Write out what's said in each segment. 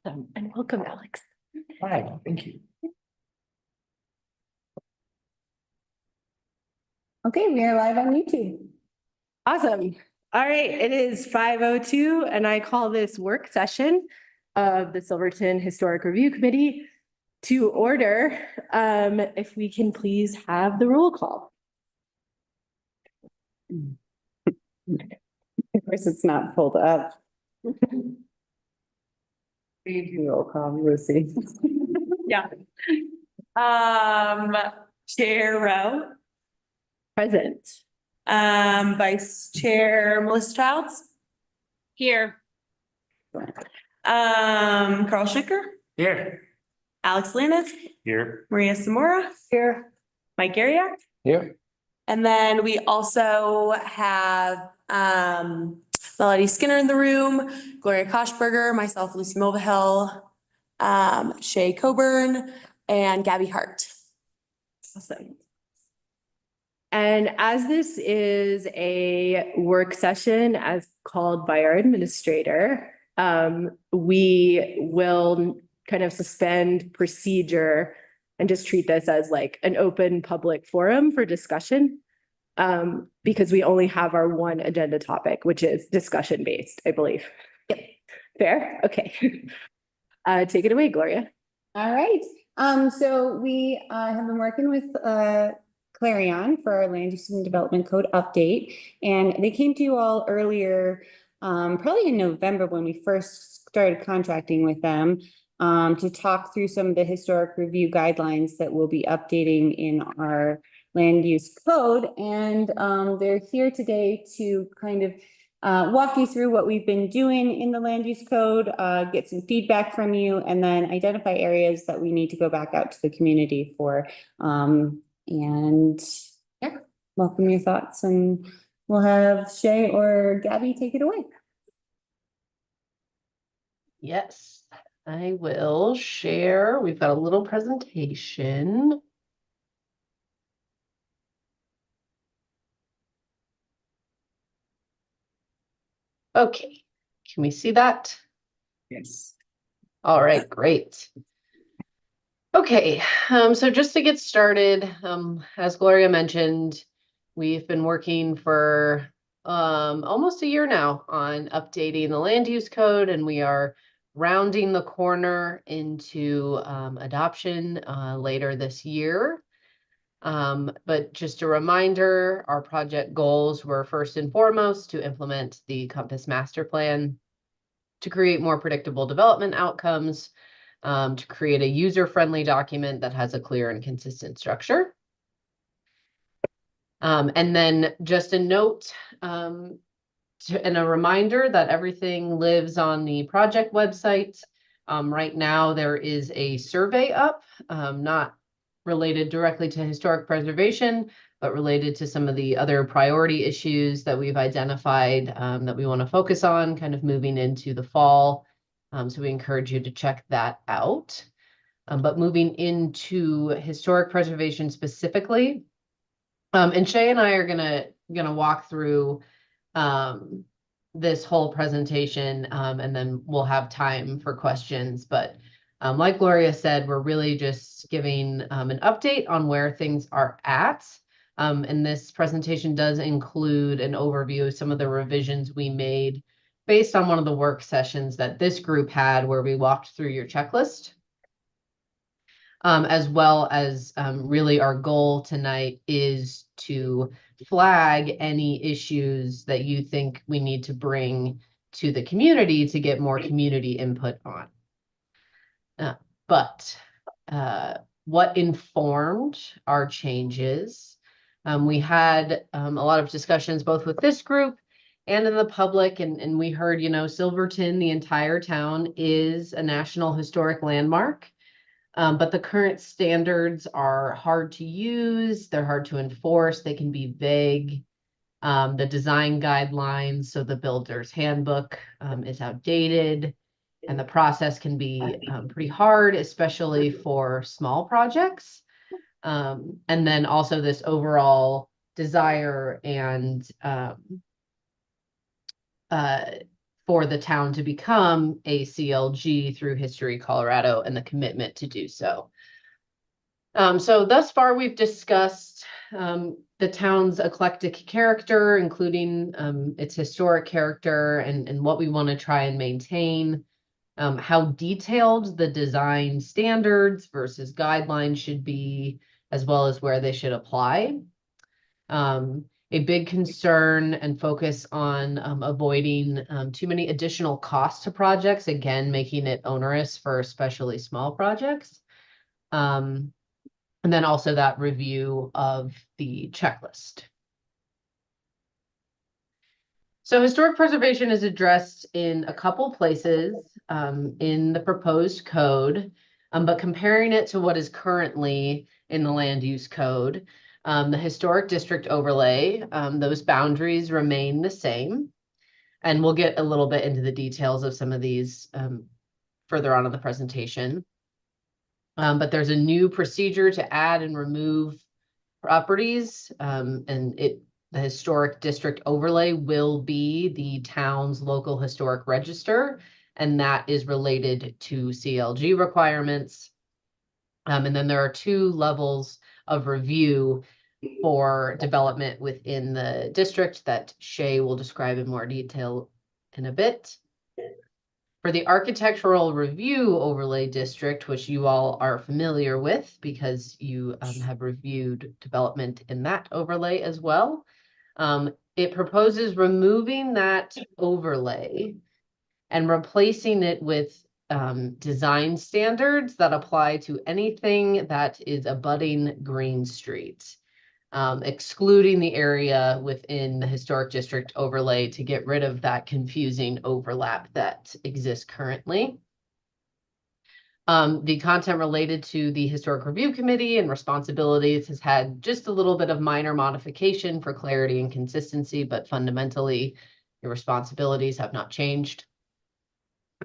And welcome, Alex. Hi, thank you. Okay, we are live on YouTube. Awesome. All right, it is 5:02 and I call this work session of the Silverton Historic Review Committee to order. If we can please have the roll call. Of course, it's not pulled up. Roll call, Lucy. Yeah. Chair Rowe, Present. Vice Chair Melissa Childs. Here. Carl Schicker, Here. Alex Lannis, Here. Maria Samora, Here. Mike Garriak. Here. And then we also have Melody Skinner in the room, Gloria Koshberger, myself, Lucy Mulvihill, Shay Coburn, and Gabby Hart. Awesome. And as this is a work session as called by our administrator, we will kind of suspend procedure and just treat this as like an open public forum for discussion. Because we only have our one agenda topic, which is discussion based, I believe. Yep. Fair? Okay. Take it away, Gloria. All right. So we have been working with Clarion for our Land Use and Development Code update, and they came to you all earlier, probably in November when we first started contracting with them, to talk through some of the historic review guidelines that we'll be updating in our land use code. And they're here today to kind of walk you through what we've been doing in the land use code, get some feedback from you, and then identify areas that we need to go back out to the community for. And yeah, welcome your thoughts, and we'll have Shay or Gabby take it away. Yes, I will share. We've got a little presentation. Okay, can we see that? Yes. All right, great. Okay, so just to get started, as Gloria mentioned, we've been working for almost a year now on updating the land use code, and we are rounding the corner into adoption later this year. But just a reminder, our project goals were first and foremost to implement the Compass Master Plan, to create more predictable development outcomes, to create a user-friendly document that has a clear and consistent structure. And then just a note and a reminder that everything lives on the project website. Right now, there is a survey up, not related directly to historic preservation, but related to some of the other priority issues that we've identified that we want to focus on kind of moving into the fall. So we encourage you to check that out. But moving into historic preservation specifically, and Shay and I are gonna walk through this whole presentation, and then we'll have time for questions. But like Gloria said, we're really just giving an update on where things are at. And this presentation does include an overview of some of the revisions we made based on one of the work sessions that this group had, where we walked through your checklist. As well as really our goal tonight is to flag any issues that you think we need to bring to the community to get more community input on. But what informed our changes? We had a lot of discussions both with this group and in the public, and we heard, you know, Silverton, the entire town, is a National Historic Landmark. But the current standards are hard to use, they're hard to enforce, they can be vague. The design guidelines, so the builder's handbook, is outdated, and the process can be pretty hard, especially for small projects. And then also this overall desire and for the town to become a CLG through History Colorado and the commitment to do so. So thus far, we've discussed the town's eclectic character, including its historic character and what we want to try and maintain, how detailed the design standards versus guidelines should be, as well as where they should apply. A big concern and focus on avoiding too many additional costs to projects, again, making it onerous for especially small projects. And then also that review of the checklist. So historic preservation is addressed in a couple places in the proposed code, but comparing it to what is currently in the land use code, the historic district overlay, those boundaries remain the same. And we'll get a little bit into the details of some of these further on in the presentation. But there's a new procedure to add and remove properties, and the historic district overlay will be the town's local historic register, and that is related to CLG requirements. And then there are 2 levels of review for development within the district that Shay will describe in more detail in a bit. For the architectural review overlay district, which you all are familiar with because you have reviewed development in that overlay as well, it proposes removing that overlay and replacing it with design standards that apply to anything that is abutting Green Street. Excluding the area within the historic district overlay to get rid of that confusing overlap that exists currently. The content related to the Historic Review Committee and responsibilities has had just a little bit of minor modification for clarity and consistency, but fundamentally, your responsibilities have not changed.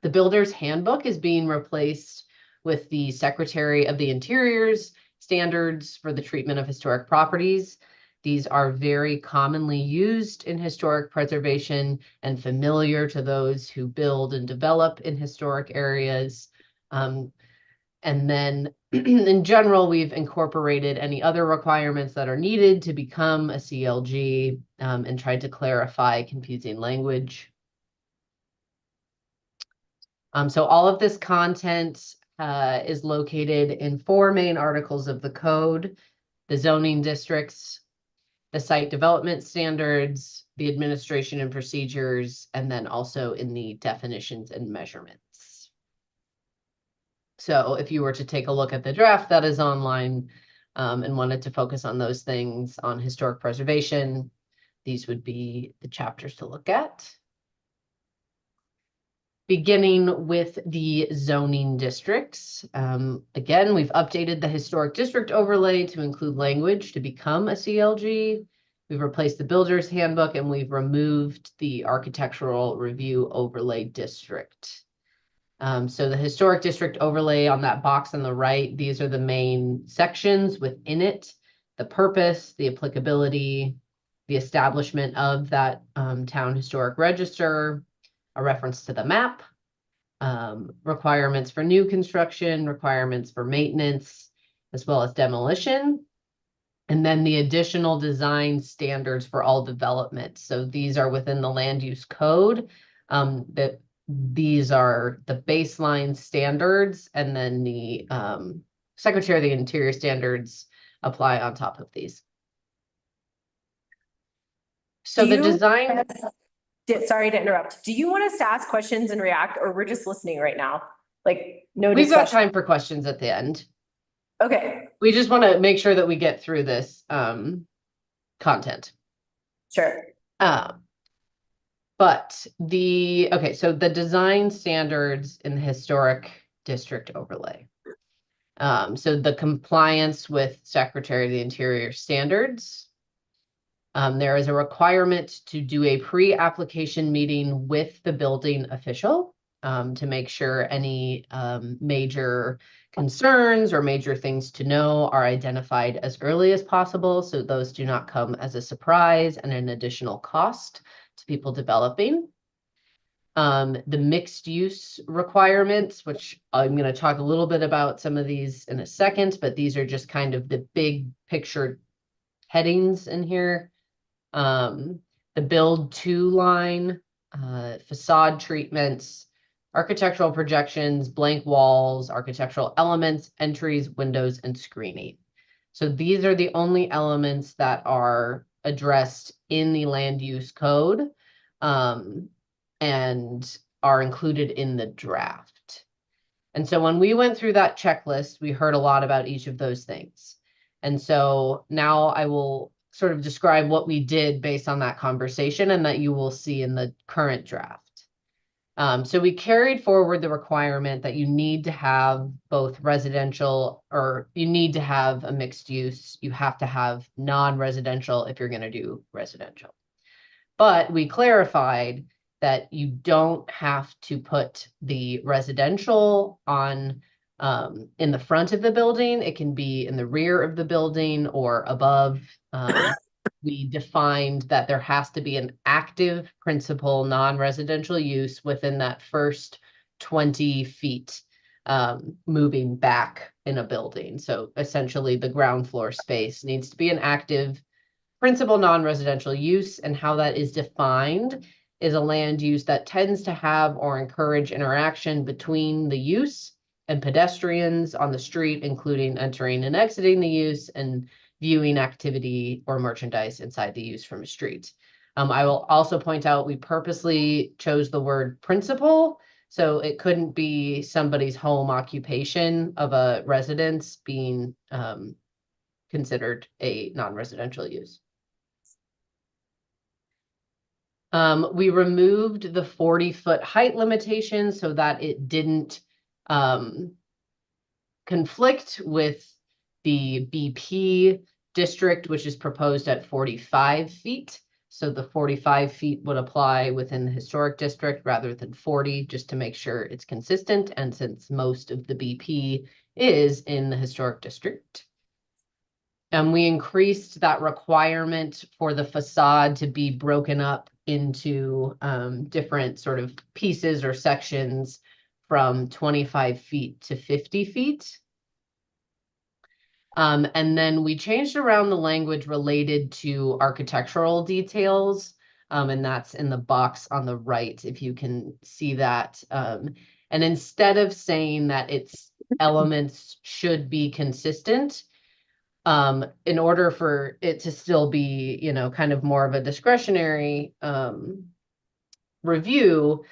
The Builder's Handbook is being replaced with the Secretary of the Interior's standards for the treatment of historic properties. These are very commonly used in historic preservation and familiar to those who build and develop in historic areas. And then in general, we've incorporated any other requirements that are needed to become a CLG and tried to clarify confusing language. So all of this content is located in 4 main articles of the code: the zoning districts, the site development standards, the administration and procedures, and then also in the definitions and measurements. So if you were to take a look at the draft that is online and wanted to focus on those things on historic preservation, these would be the chapters to look at. Beginning with the zoning districts. Again, we've updated the historic district overlay to include language to become a CLG. We've replaced the Builder's Handbook and we've removed the architectural review overlay district. So the historic district overlay on that box on the right, these are the main sections within it: the purpose, the applicability, the establishment of that town historic register, a reference to the map, requirements for new construction, requirements for maintenance, as well as demolition, and then the additional design standards for all development. So these are within the land use code, that these are the baseline standards, and then the Secretary of the Interior standards apply on top of these. So the design... Sorry to interrupt. Do you want us to ask questions and react, or we're just listening right now? Like, no We've got discussion? time for questions at the end. Okay, We just want to make sure that we get through this content. sure. But so the design standards in the historic district overlay. So the compliance with Secretary of the Interior standards. There is a requirement to do a pre-application meeting with the building official to make sure any major concerns or major things to know are identified as early as possible, so those do not come as a surprise and an additional cost to people developing. The mixed use requirements, which I'm going to talk a little bit about some of these in a second, but these are just kind of the big picture headings in here. The build to line, facade treatments, architectural projections, blank walls, architectural elements, entries, windows, and screening. So these are the only elements that are addressed in the land use code, and are included in the draft. And so when we went through that checklist, we heard a lot about each of those things. And so now I will sort of describe what we did based on that conversation and that you will see in the current draft. So we carried forward the requirement that you need to have both residential, or you need to have a mixed use. You have to have non-residential if you're going to do residential. But we clarified that you don't have to put the residential on in the front of the building. It can be in the rear of the building or above. We defined that there has to be an active principal non-residential use within that first 20 feet moving back in a building. So essentially the ground floor space needs to be an active principal non-residential use, and how that is defined is a land use that tends to have or encourage interaction between the use and pedestrians on the street, including entering and exiting the use and viewing activity or merchandise inside the use from a street. I will also point out we purposely chose the word principal, so it couldn't be somebody's home occupation of a residence being considered a non-residential use. We removed the 40-foot height limitation so that it didn't conflict with the BP district, which is proposed at 45 feet. So the 45 feet would apply within the historic district rather than 40, just to make sure it's consistent. And since most of the BP is in the historic district. And we increased that requirement for the facade to be broken up into different sort of pieces or sections from 25 feet to 50 feet. And then we changed around the language related to architectural details. And that's in the box on the right, if you can see that. And instead of saying that its elements should be consistent, in order for it to still be, you know, kind of more of a discretionary review,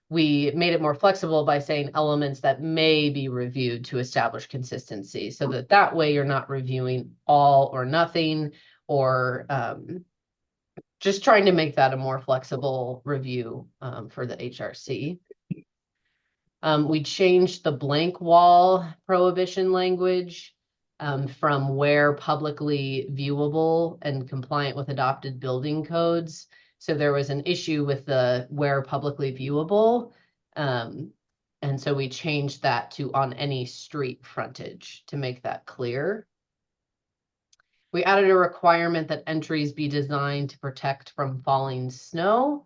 we made it more flexible by saying elements that may be reviewed to establish consistency, so that way you're not reviewing all or nothing, or just trying to make that a more flexible review for the HRC. We changed the blank wall prohibition language from where publicly viewable and compliant with adopted building codes. So there was an issue with the where publicly viewable. And so we changed that to on any street frontage to make that clear. We added a requirement that entries be designed to protect from falling snow.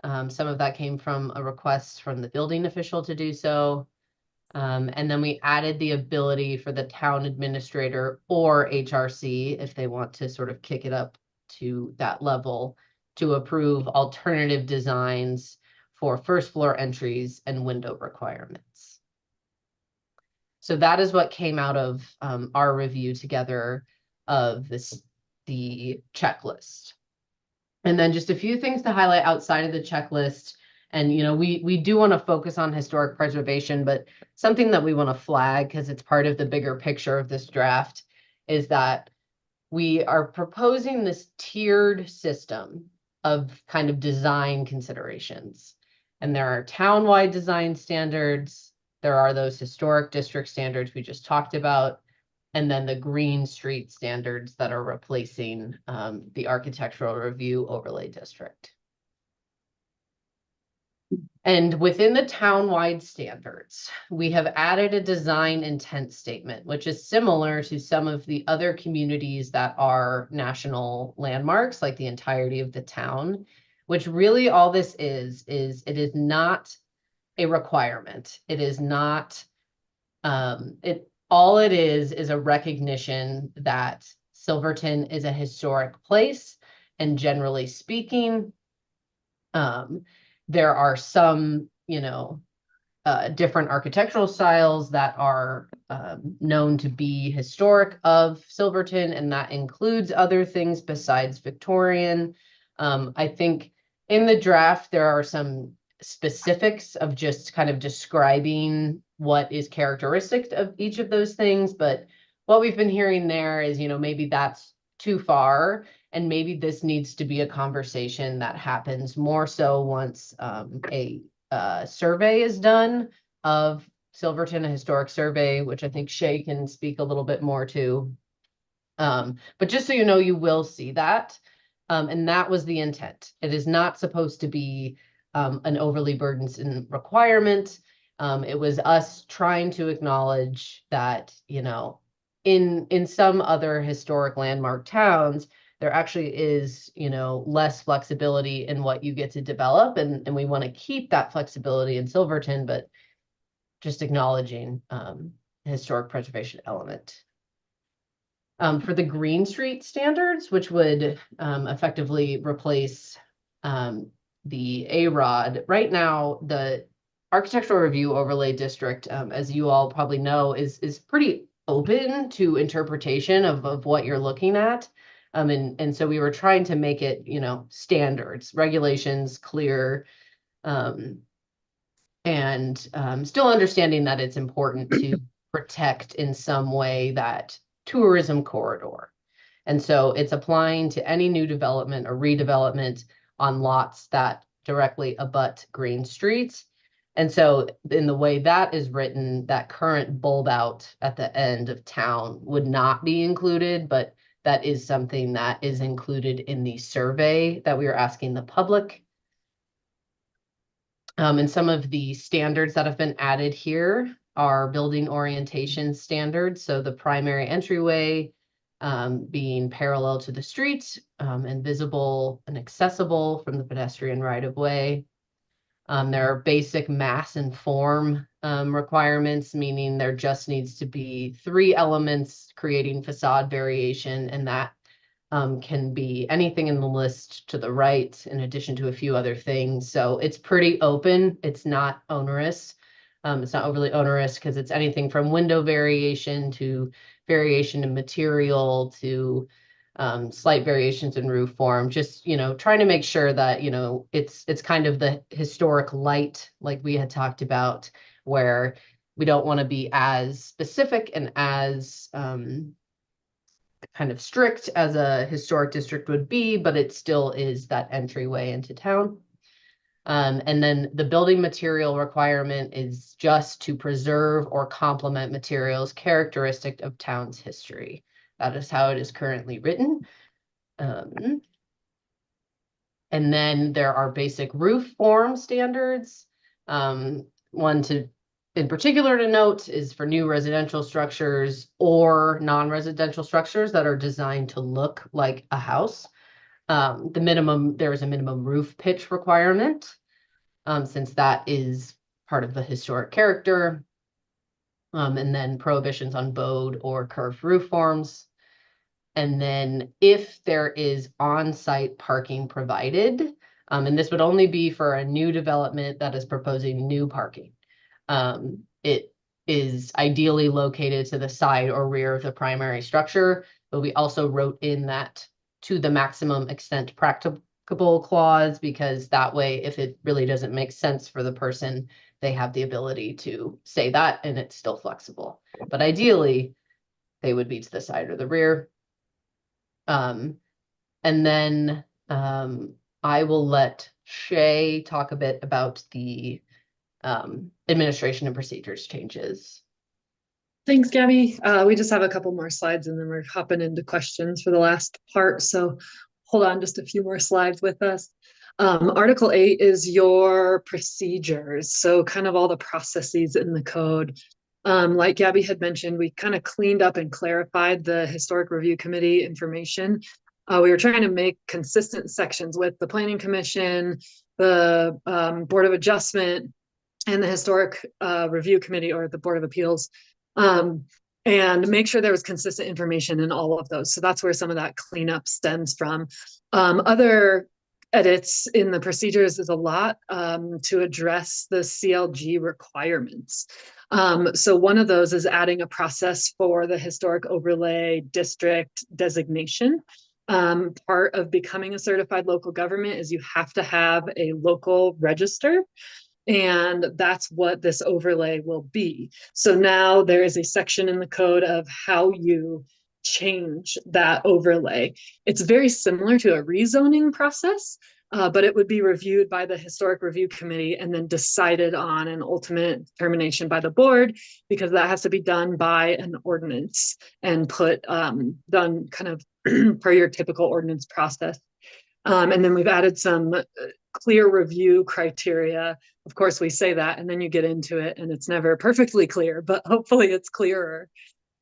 Some of that came from a request from the building official to do so. And then we added the ability for the town administrator or HRC, if they want to sort of kick it up to that level, to approve alternative designs for first floor entries and window requirements. So that is what came out of our review together of the checklist. And then just a few things to highlight outside of the checklist. And, you know, we do want to focus on historic preservation, but something that we want to flag, because it's part of the bigger picture of this draft, is that we are proposing this tiered system of kind of design considerations. And there are townwide design standards. There are those historic district standards we just talked about. And then the green street standards that are replacing the architectural review overlay district. And within the townwide standards, we have added a design intent statement, which is similar to some of the other communities that are national landmarks, like the entirety of the town. which really all this is it is not a requirement. It is not, all it is a recognition that Silverton is a historic place, and generally speaking, there are some, different architectural styles that are known to be historic of Silverton, and that includes other things besides Victorian. I think in the draft, there are some specifics of just kind of describing what is characteristic of each of those things, but what we've been hearing there is, maybe that's too far, and maybe this needs to be a conversation that happens more so once a survey is done of Silverton, a historic survey, which I think Shay can speak a little bit more to. But just so you know, you will see that. And that was the intent. It is not supposed to be an overly burdensome requirement. It was us trying to acknowledge that, in some other historic landmark towns, there actually is, less flexibility in what you get to develop. And we want to keep that flexibility in Silverton, but just acknowledging historic preservation element. For the Green Street standards, which would effectively replace the A-ROD, right now, the Architectural Review Overlay District, as you all probably know, is pretty open to interpretation of what you're looking at. And so we were trying to make it, standards, regulations, clear, and still understanding that it's important to protect in some way that tourism corridor. And so it's applying to any new development or redevelopment on lots that directly abut Green Street. And so in the way that is written, that current bulb out at the end of town would not be included, but that is something that is included in the survey that we are asking the public. And some of the standards that have been added here are building orientation standards. So the primary entryway being parallel to the street and visible and accessible from the pedestrian right-of-way. There are basic mass and form requirements, meaning there just needs to be 3 elements creating facade variation, and that can be anything in the list to the right, in addition to a few other things. So it's pretty open. It's not onerous. It's not overly onerous because it's anything from window variation to variation in material to slight variations in roof form, just, trying to make sure that, it's kind of the historic light, like we had talked about, where we don't want to be as specific and as kind of strict as a historic district would be, but it still is that entryway into town. And then the building material requirement is just to preserve or complement materials characteristic of town's history. That is how it is currently written. And then there are basic roof form standards. One in particular to note is for new residential structures or non-residential structures that are designed to look like a house. There is a minimum roof pitch requirement, since that is part of the historic character. And then prohibitions on bowed or curved roof forms. And then if there is on-site parking provided, and this would only be for a new development that is proposing new parking. It is ideally located to the side or rear of the primary structure, but we also wrote in that to the maximum extent practicable clause, because that way, if it really doesn't make sense for the person, they have the ability to say that and it's still flexible. But ideally, they would be to the side or the rear. And then I will let Shay talk a bit about the administration and procedures changes. Thanks, Gabby. We just have a couple more slides and then we're hopping into questions for the last part. So hold on just a few more slides with us. Article 8 is your procedures. So kind of all the processes in the code. Like Gabby had mentioned, we kind of cleaned up and clarified the Historic Review Committee information. We were trying to make consistent sections with the Planning Commission, the Board of Adjustment, and the Historic Review Committee, or the Board of Appeals, and make sure there was consistent information in all of those. So that's where some of that cleanup stems from. Other edits in the procedures is a lot to address the CLG requirements. So one of those is adding a process for the historic overlay district designation. Part of becoming a certified local government is you have to have a local register. And that's what this overlay will be. So now there is a section in the code of how you change that overlay. It's very similar to a rezoning process, but it would be reviewed by the Historic Review Committee and then decided on an ultimate determination by the board, because that has to be done by an ordinance and done kind of per your typical ordinance process. And then we've added some clear review criteria. Of course, we say that, and then you get into it and it's never perfectly clear, but hopefully it's clearer.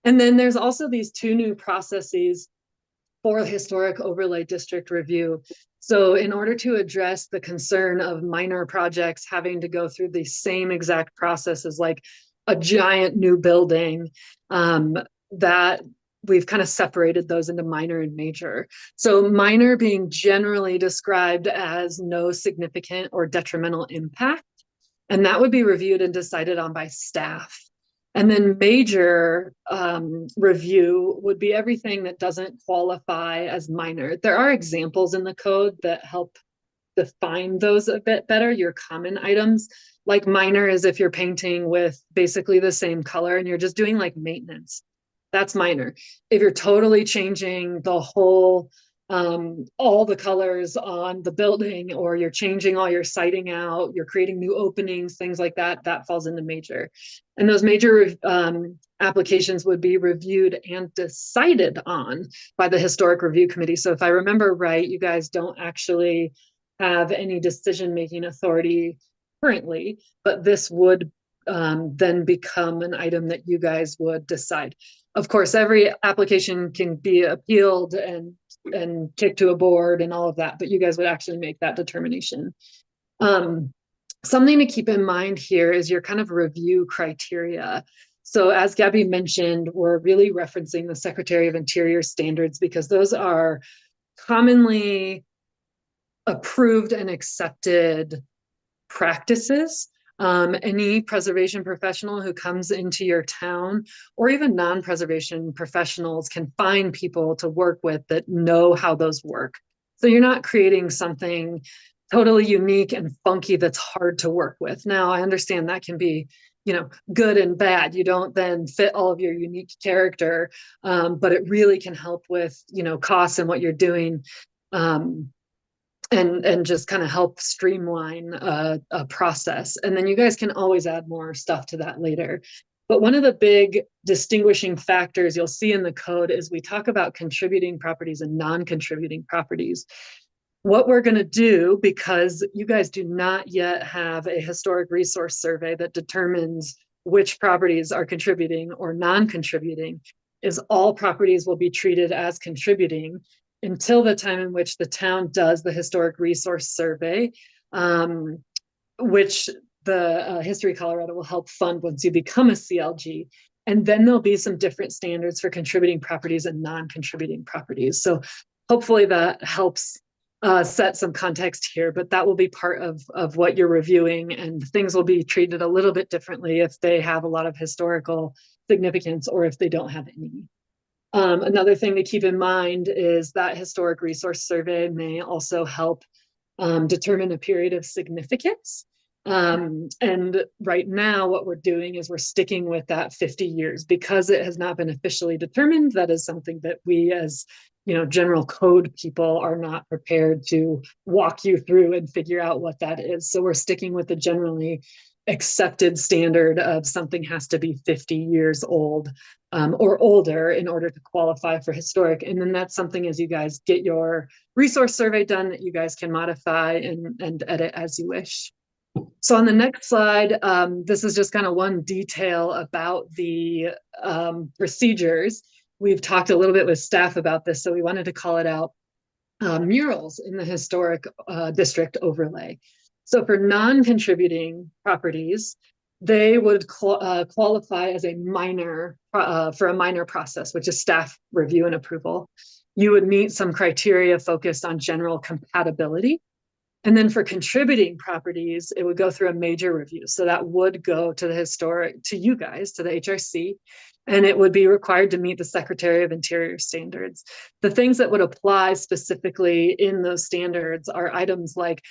And then there's also these two new processes for historic overlay district review. So in order to address the concern of minor projects having to go through the same exact process as like a giant new building, that we've kind of separated those into minor and major. So minor being generally described as no significant or detrimental impact, and that would be reviewed and decided on by staff. And then major review would be everything that doesn't qualify as minor. There are examples in the code that help define those a bit better, your common items. Like minor is if you're painting with basically the same color and you're just doing like maintenance. That's minor. If you're totally changing the whole, all the colors on the building, or you're changing all your siding out, you're creating new openings, things like that, that falls into major. And those major applications would be reviewed and decided on by the Historic Review Committee. So if I remember right, you guys don't actually have any decision-making authority currently, but this would then become an item that you guys would decide. Of course, every application can be appealed and kicked to a board and all of that, but you guys would actually make that determination. Something to keep in mind here is your kind of review criteria. So as Gabby mentioned, we're really referencing the Secretary of Interior standards because those are commonly approved and accepted practices. Any preservation professional who comes into your town, or even non-preservation professionals, can find people to work with that know how those work. So you're not creating something totally unique and funky that's hard to work with. Now, I understand that can be, you know, good and bad. You don't then fit all of your unique character, but it really can help with, you know, costs and what you're doing. And just kind of help streamline a process. And then you guys can always add more stuff to that later. But one of the big distinguishing factors you'll see in the code is we talk about contributing properties and non-contributing properties. What we're going to do, because you guys do not yet have a historic resource survey that determines which properties are contributing or non-contributing, is all properties will be treated as contributing until the time in which the town does the historic resource survey, which the History Colorado will help fund once you become a CLG. And then there'll be some different standards for contributing properties and non-contributing properties. So hopefully that helps set some context here, but that will be part of what you're reviewing, and things will be treated a little bit differently if they have a lot of historical significance or if they don't have any. Another thing to keep in mind is that historic resource survey may also help determine a period of significance. And right now what we're doing is we're sticking with that 50 years because it has not been officially determined. That is something that we as, you know, general code people are not prepared to walk you through and figure out what that is. So we're sticking with the generally accepted standard of something has to be 50 years old or older in order to qualify for historic. And then that's something as you guys get your resource survey done that you guys can modify and edit as you wish. So on the next slide, this is just kind of one detail about the procedures. We've talked a little bit with staff about this, so we wanted to call it out. murals in the historic district overlay. So for non-contributing properties, they would qualify as a minor for a minor process, which is staff review and approval. You would meet some criteria focused on general compatibility. And then for contributing properties, it would go through a major review. So that would go to the historic, to you guys, to the HRC, and it would be required to meet the Secretary of Interior standards. The things that would apply specifically in those standards are items like,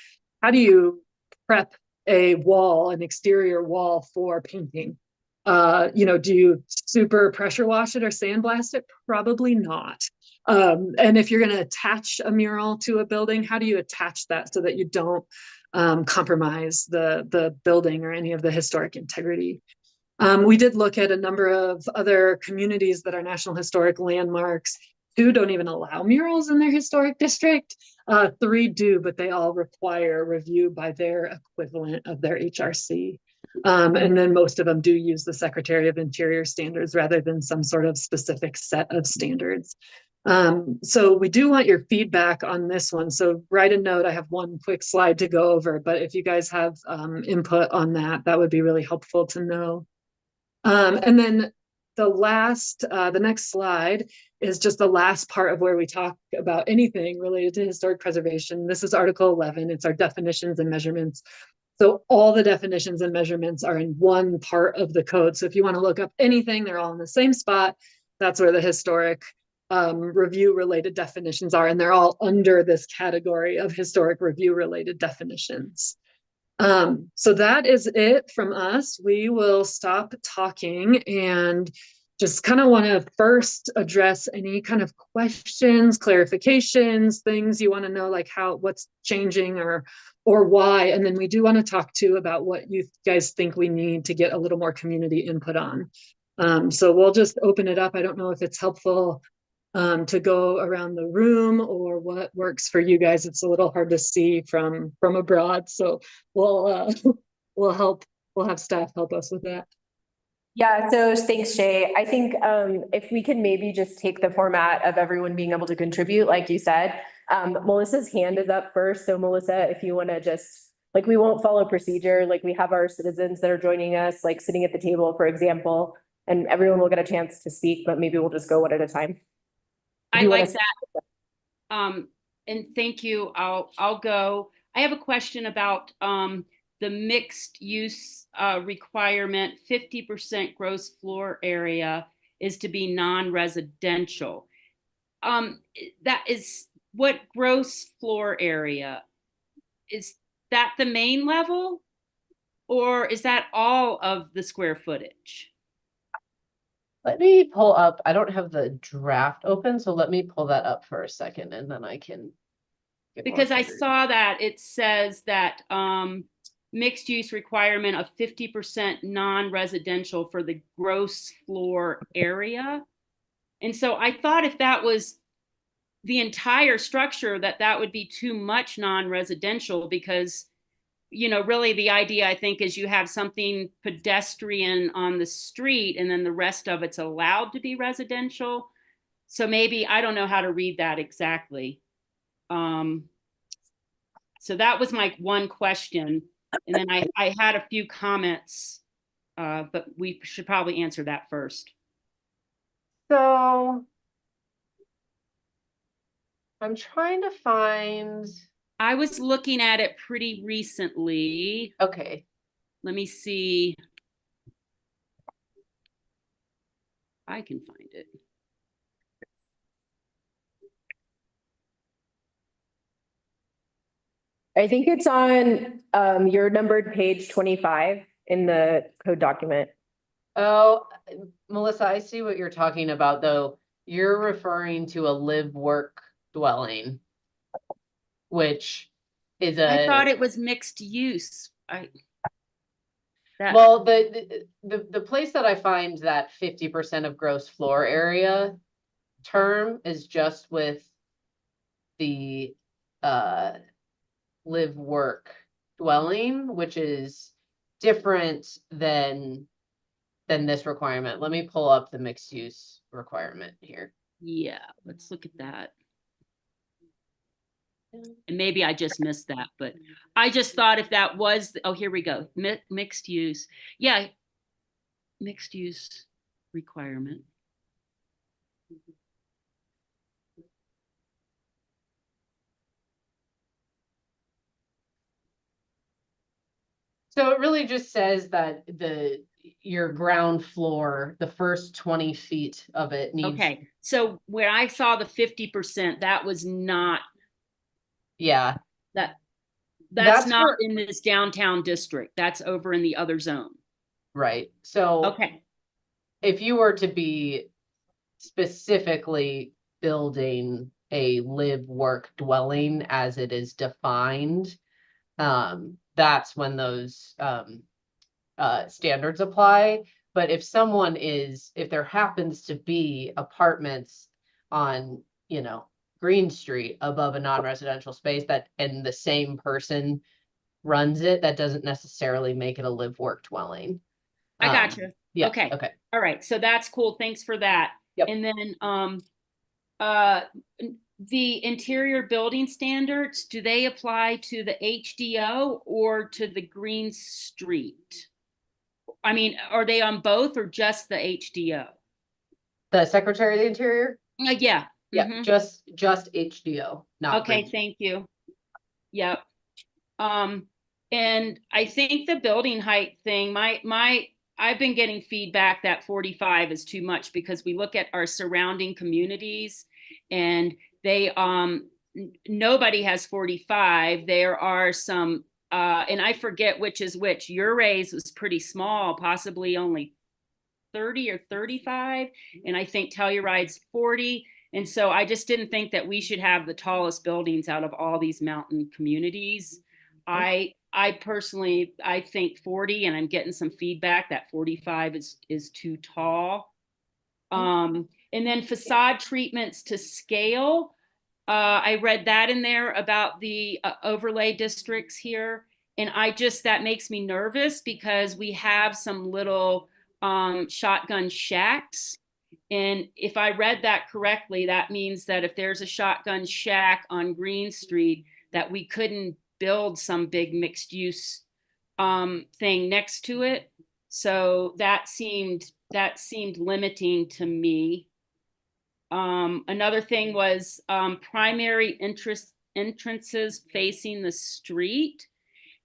how do you prep a wall, an exterior wall for painting? Do you super pressure wash it or sandblast it? Probably not. And if you're going to attach a mural to a building, how do you attach that so that you don't compromise the building or any of the historic integrity? We did look at a number of other communities that are National Historic Landmarks. 2 don't even allow murals in their historic district. 3 do, but they all require review by their equivalent of their HRC. And then most of them do use the Secretary of Interior standards rather than some sort of specific set of standards. So we do want your feedback on this one. So write a note. I have one quick slide to go over, but if you guys have input on that, that would be really helpful to know. And then the next slide is just the last part of where we talk about anything related to historic preservation. This is Article 11. It's our definitions and measurements. So all the definitions and measurements are in one part of the code. So if you want to look up anything, they're all in the same spot. That's where the historic review related definitions are, and they're all under this category of historic review related definitions. So that is it from us. We will stop talking and just kind of want to first address any kind of questions, clarifications, things you want to know, like what's changing or why. And then we do want to talk too about what you guys think we need to get a little more community input on. So we'll just open it up. I don't know if it's helpful to go around the room or what works for you guys. It's a little hard to see from abroad, so we'll have staff help us with that. Yeah, so thanks, Shay. I think if we can maybe just take the format of everyone being able to contribute, like you said. Melissa's hand is up first. So Melissa, if you want to just, like, we won't follow procedure. Like, we have our citizens that are joining us, like sitting at the table, for example, and everyone will get a chance to speak, but maybe we'll just go one at a time. I like that. And thank you. I'll go. I have a question about the mixed use requirement. 50% gross floor area is to be non-residential. That is what gross floor area is, that the main level, or is that all of the square footage? Let me pull up, I don't have the draft open, so let me pull that up for a second and then I can. Because I saw that it says that mixed use requirement of 50% non-residential for the gross floor area. And so I thought if that was the entire structure, that would be too much non-residential, because really the idea, I think, is you have something pedestrian on the street and then the rest of it's allowed to be residential. So maybe, I don't know how to read that exactly. So that was my one question. And then I had a few comments, but we should probably answer that first. So I'm trying to find. I was looking at it pretty recently. Okay. Let me see. I can find it. I think it's on your numbered page 25 in the code document. Oh, Melissa, I see what you're talking about, though. You're referring to a live work dwelling, which is I thought it was mixed use. Well, the place that I find that 50% of gross floor area term is just with the live work dwelling, which is different than this requirement. Let me pull up the mixed use requirement here. Yeah, let's look at that. And maybe I just missed that, but I just thought if that was, oh, here we go, mixed use. Yeah, mixed use requirement. So it really just says that your ground floor, the first 20 feet of it needs. Okay, so where I saw the 50%, that was not, Yeah, that's That's not for- in this downtown district. That's over in the other zone. right. So Okay, if you were to be specifically building a live work dwelling as it is defined, that's when those standards apply. But if if there happens to be apartments on, Green Street above a non-residential space and the same person runs it, that doesn't necessarily make it a live work dwelling. I got you. Yeah, Okay. okay. All right, so that's cool. Thanks for that. Yep. And then the interior building standards, do they apply to the HDO or to the Green Street? I mean, are they on both or just the HDO? The Secretary of the Interior? Yeah. Yeah, Mhm. just HDO, not Okay, Green. thank you. Yep. And I think the building height thing, I've been getting feedback that 45 is too much because we look at our surrounding communities and they, nobody has 45. There are some, and I forget which is which. Uray's was pretty small, possibly only 30 or 35. And I think Telluride's 40. And so I just didn't think that we should have the tallest buildings out of all these mountain communities. I personally, I think 40, and I'm getting some feedback that 45 is too tall. And then facade treatments to scale. I read that in there about the overlay districts here. And that makes me nervous because we have some little shotgun shacks. And if I read that correctly, that means that if there's a shotgun shack on Green Street, that we couldn't build some big mixed use thing next to it. So that seemed limiting to me. Another thing was primary entrances facing the street.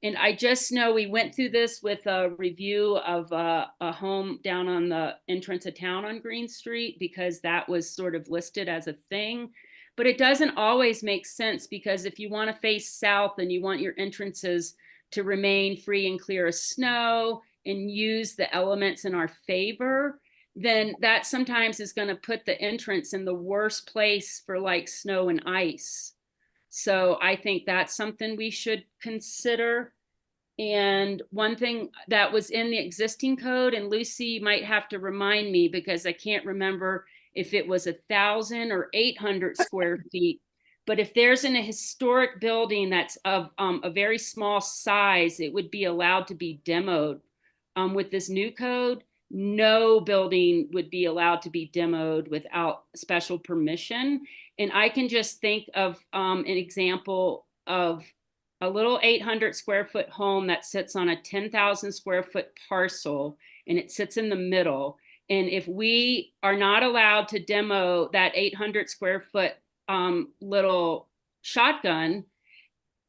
And I just know we went through this with a review of a home down on the entrance of town on Green Street because that was sort of listed as a thing. But it doesn't always make sense because if you want to face south and you want your entrances to remain free and clear of snow and use the elements in our favor, then that sometimes is going to put the entrance in the worst place for like snow and ice. So I think that's something we should consider. And one thing that was in the existing code, and Lucy might have to remind me because I can't remember if it was 1,000 or 800 square feet. But if there's a historic building that's of a very small size, it would be allowed to be demoed. With this new code, no building would be allowed to be demoed without special permission. And I can just think of an example of a little 800 square foot home that sits on a 10,000 square foot parcel and it sits in the middle. And if we are not allowed to demo that 800 square foot little shotgun,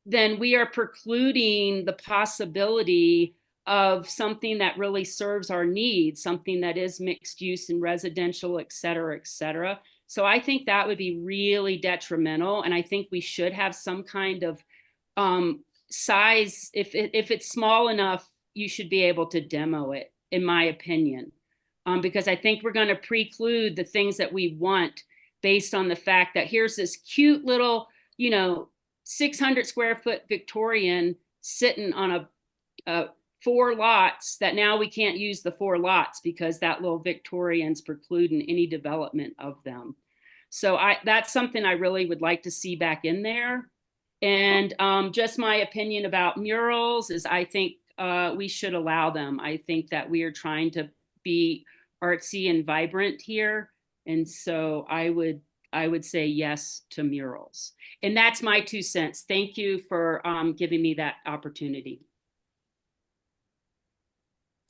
then we are precluding the possibility of something that really serves our needs, something that is mixed use and residential, et cetera, et cetera. So I think that would be really detrimental. And I think we should have some kind of size. If it's small enough, you should be able to demo it, in my opinion. Because I think we're going to preclude the things that we want based on the fact that here's this cute little, 600 square foot Victorian sitting on a 4 lots that now we can't use the 4 lots because that little Victorian's precluding any development of them. So that's something I really would like to see back in there. And just my opinion about murals is I think we should allow them. I think that we are trying to be artsy and vibrant here. And so I would I would say yes to murals. And that's my 2 cents. Thank you for giving me that opportunity.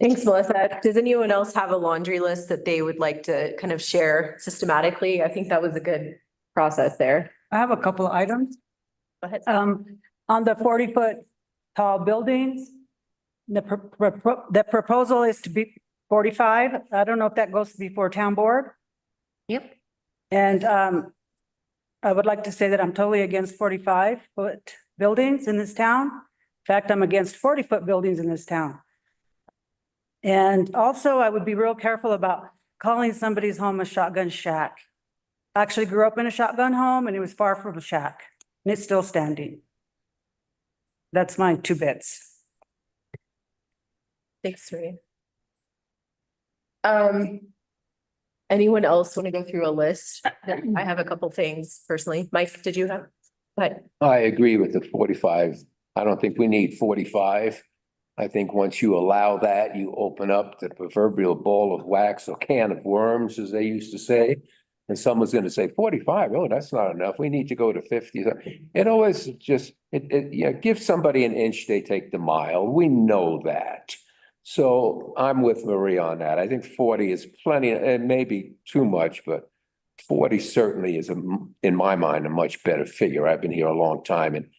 Thanks, Melissa. Does anyone else have a laundry list that they would like to kind of share systematically? I think that was a good process there. I have a couple of items. Go ahead. On the 40-foot tall buildings, the proposal is to be 45. I don't know if that goes before town board. Yep. And I would like to say that I'm totally against 45-foot buildings in this town. In fact, I'm against 40-foot buildings in this town. And also, I would be real careful about calling somebody's home a shotgun shack. I actually grew up in a shotgun home and it was far from a shack, and it's still standing. That's my 2 bits. Thanks, Maria. Anyone else want to go through a list? I have a couple things personally. Mike, did you have? But I agree with the 45. I don't think we need 45. I think once you allow that, you open up the proverbial ball of wax or can of worms, as they used to say. And someone's going to say 45. Oh, that's not enough. We need to go to 50. It always just, give somebody an inch, they take the mile. We know that. So I'm with Marie on that. I think 40 is plenty, and maybe too much, but 40 certainly is, in my mind, a much better figure. I've been here a long time, and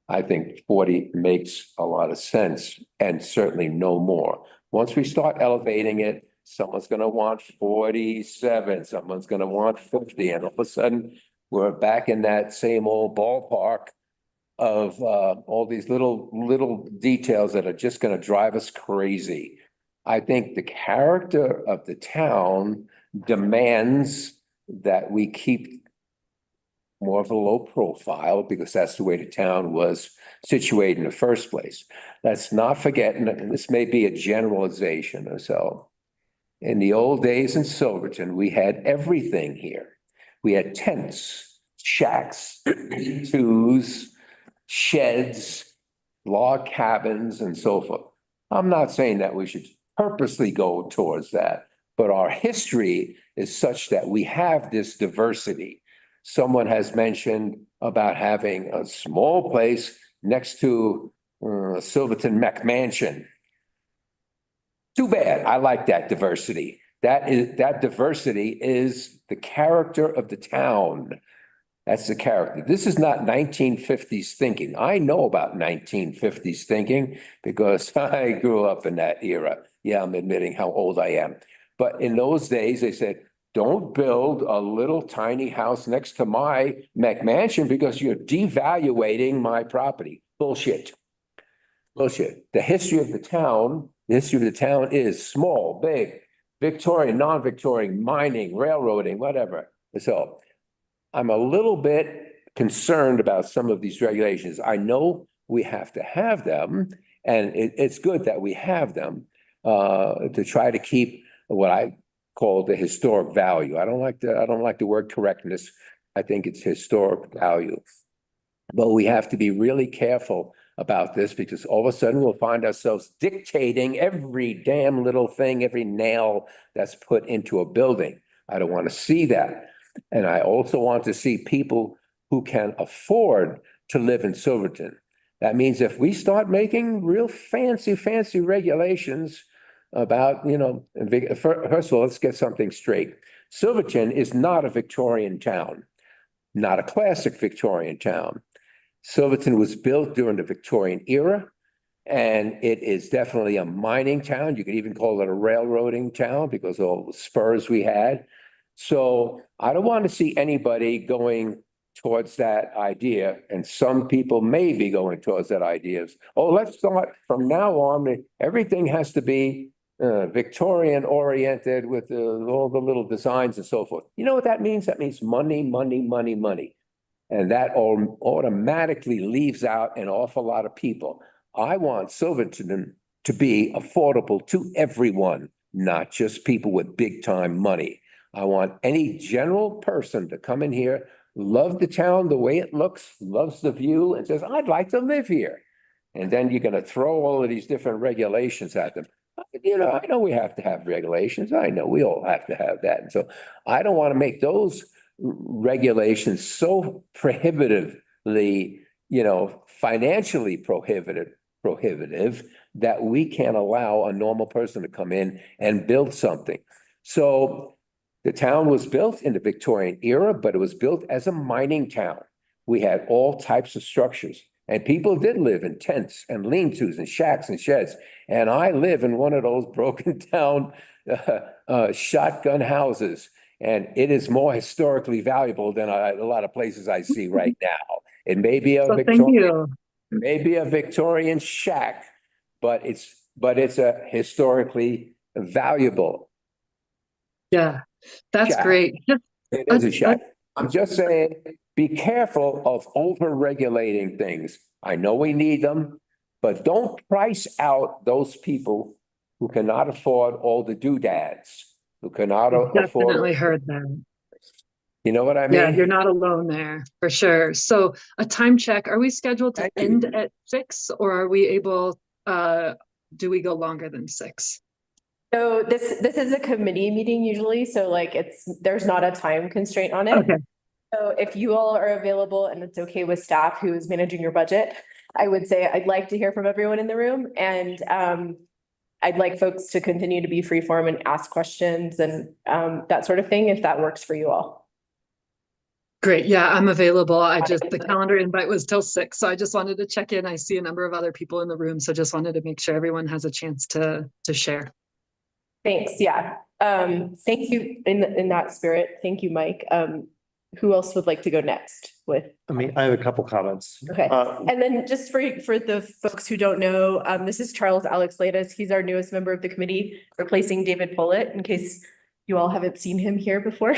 I think 40 makes a lot of sense, and certainly no more. Once we start elevating it, someone's going to want 47, someone's going to want 50, and all of a sudden we're back in that same old ballpark of all these little details that are just going to drive us crazy. I think the character of the town demands that we keep more of a low profile, because that's the way the town was situated in the first place. Let's not forget, and this may be a generalization or so. In the old days in Silverton, we had everything here. We had tents, shacks, twos, sheds, log cabins, and so forth. I'm not saying that we should purposely go towards that, but our history is such that we have this diversity. Someone has mentioned about having a small place next to Silverton McMansion. Too bad. I like that diversity. That diversity is the character of the town. That's the character. This is not 1950s thinking. I know about 1950s thinking because I grew up in that era. Yeah, I'm admitting how old I am. But in those days, they said, don't build a little tiny house next to my McMansion because you're devaluating my property. Bullshit. Bullshit. The history of the town is small, big, Victorian, non-Victorian, mining, railroading, whatever. So I'm a little bit concerned about some of these regulations. I know we have to have them, and it's good that we have them to try to keep what I call the historic value. I don't like the word correctness. I think it's historic value. But we have to be really careful about this, because all of a sudden we'll find ourselves dictating every damn little thing, every nail that's put into a building. I don't want to see that. And I also want to see people who can afford to live in Silverton. That means if we start making real fancy regulations about, first of all, let's get something straight. Silverton is not a Victorian town, not a classic Victorian town. Silverton was built during the Victorian era, and it is definitely a mining town. You could even call it a railroading town because of all the spurs we had. So I don't want to see anybody going towards that idea, and some people may be going towards that idea. Oh, let's start from now on. Everything has to be Victorian oriented with all the little designs and so forth. You know what that means? That means money, money, money, money. And that automatically leaves out an awful lot of people. I want Silverton to be affordable to everyone, not just people with big time money. I want any general person to come in here, love the town the way it looks, loves the view, and says, I'd like to live here. And then you're going to throw all of these different regulations at them. I know we have to have regulations. I know we all have to have that. And so I don't want to make those regulations so prohibitively, financially prohibitive that we can't allow a normal person to come in and build something. So the town was built in the Victorian era, but it was built as a mining town. We had all types of structures, and people did live in tents and lean-tos and shacks and sheds. And I live in one of those broken down shotgun houses, and it is more historically valuable than a lot of places I see right now. It may be a So thank Victorian, you. maybe a Victorian shack, but it's a historically valuable. Yeah, that's Yeah. great. It is a shack. I'm just saying, be careful of over-regulating things. I know we need them, but don't price out those people who cannot afford all the doodads, who cannot Definitely afford, heard that. you know what I Yeah, mean? you're not alone there, for sure. So a time check, are we scheduled to Thank you. end at 6 or are we able, do we go longer than 6? So this is a committee meeting usually, so like there's not a time constraint on it. Okay, So if you all are available and it's okay with staff who is managing your budget, I would say I'd like to hear from everyone in the room, and I'd like folks to continue to be free form and ask questions and that sort of thing, if that works for you all. great. Yeah, I'm available. The calendar invite was till 6, so I just wanted to check in. I see a number of other people in the room, so just wanted to make sure everyone has a chance to share. Thanks, yeah. Thank you in that spirit. Thank you, Mike. Who else would like to go next with? I mean, I have a couple comments. Okay, and then just for the folks who don't know, this is Charles Alex Latus. He's our newest member of the committee, replacing David Pollitt, in case you all haven't seen him here before.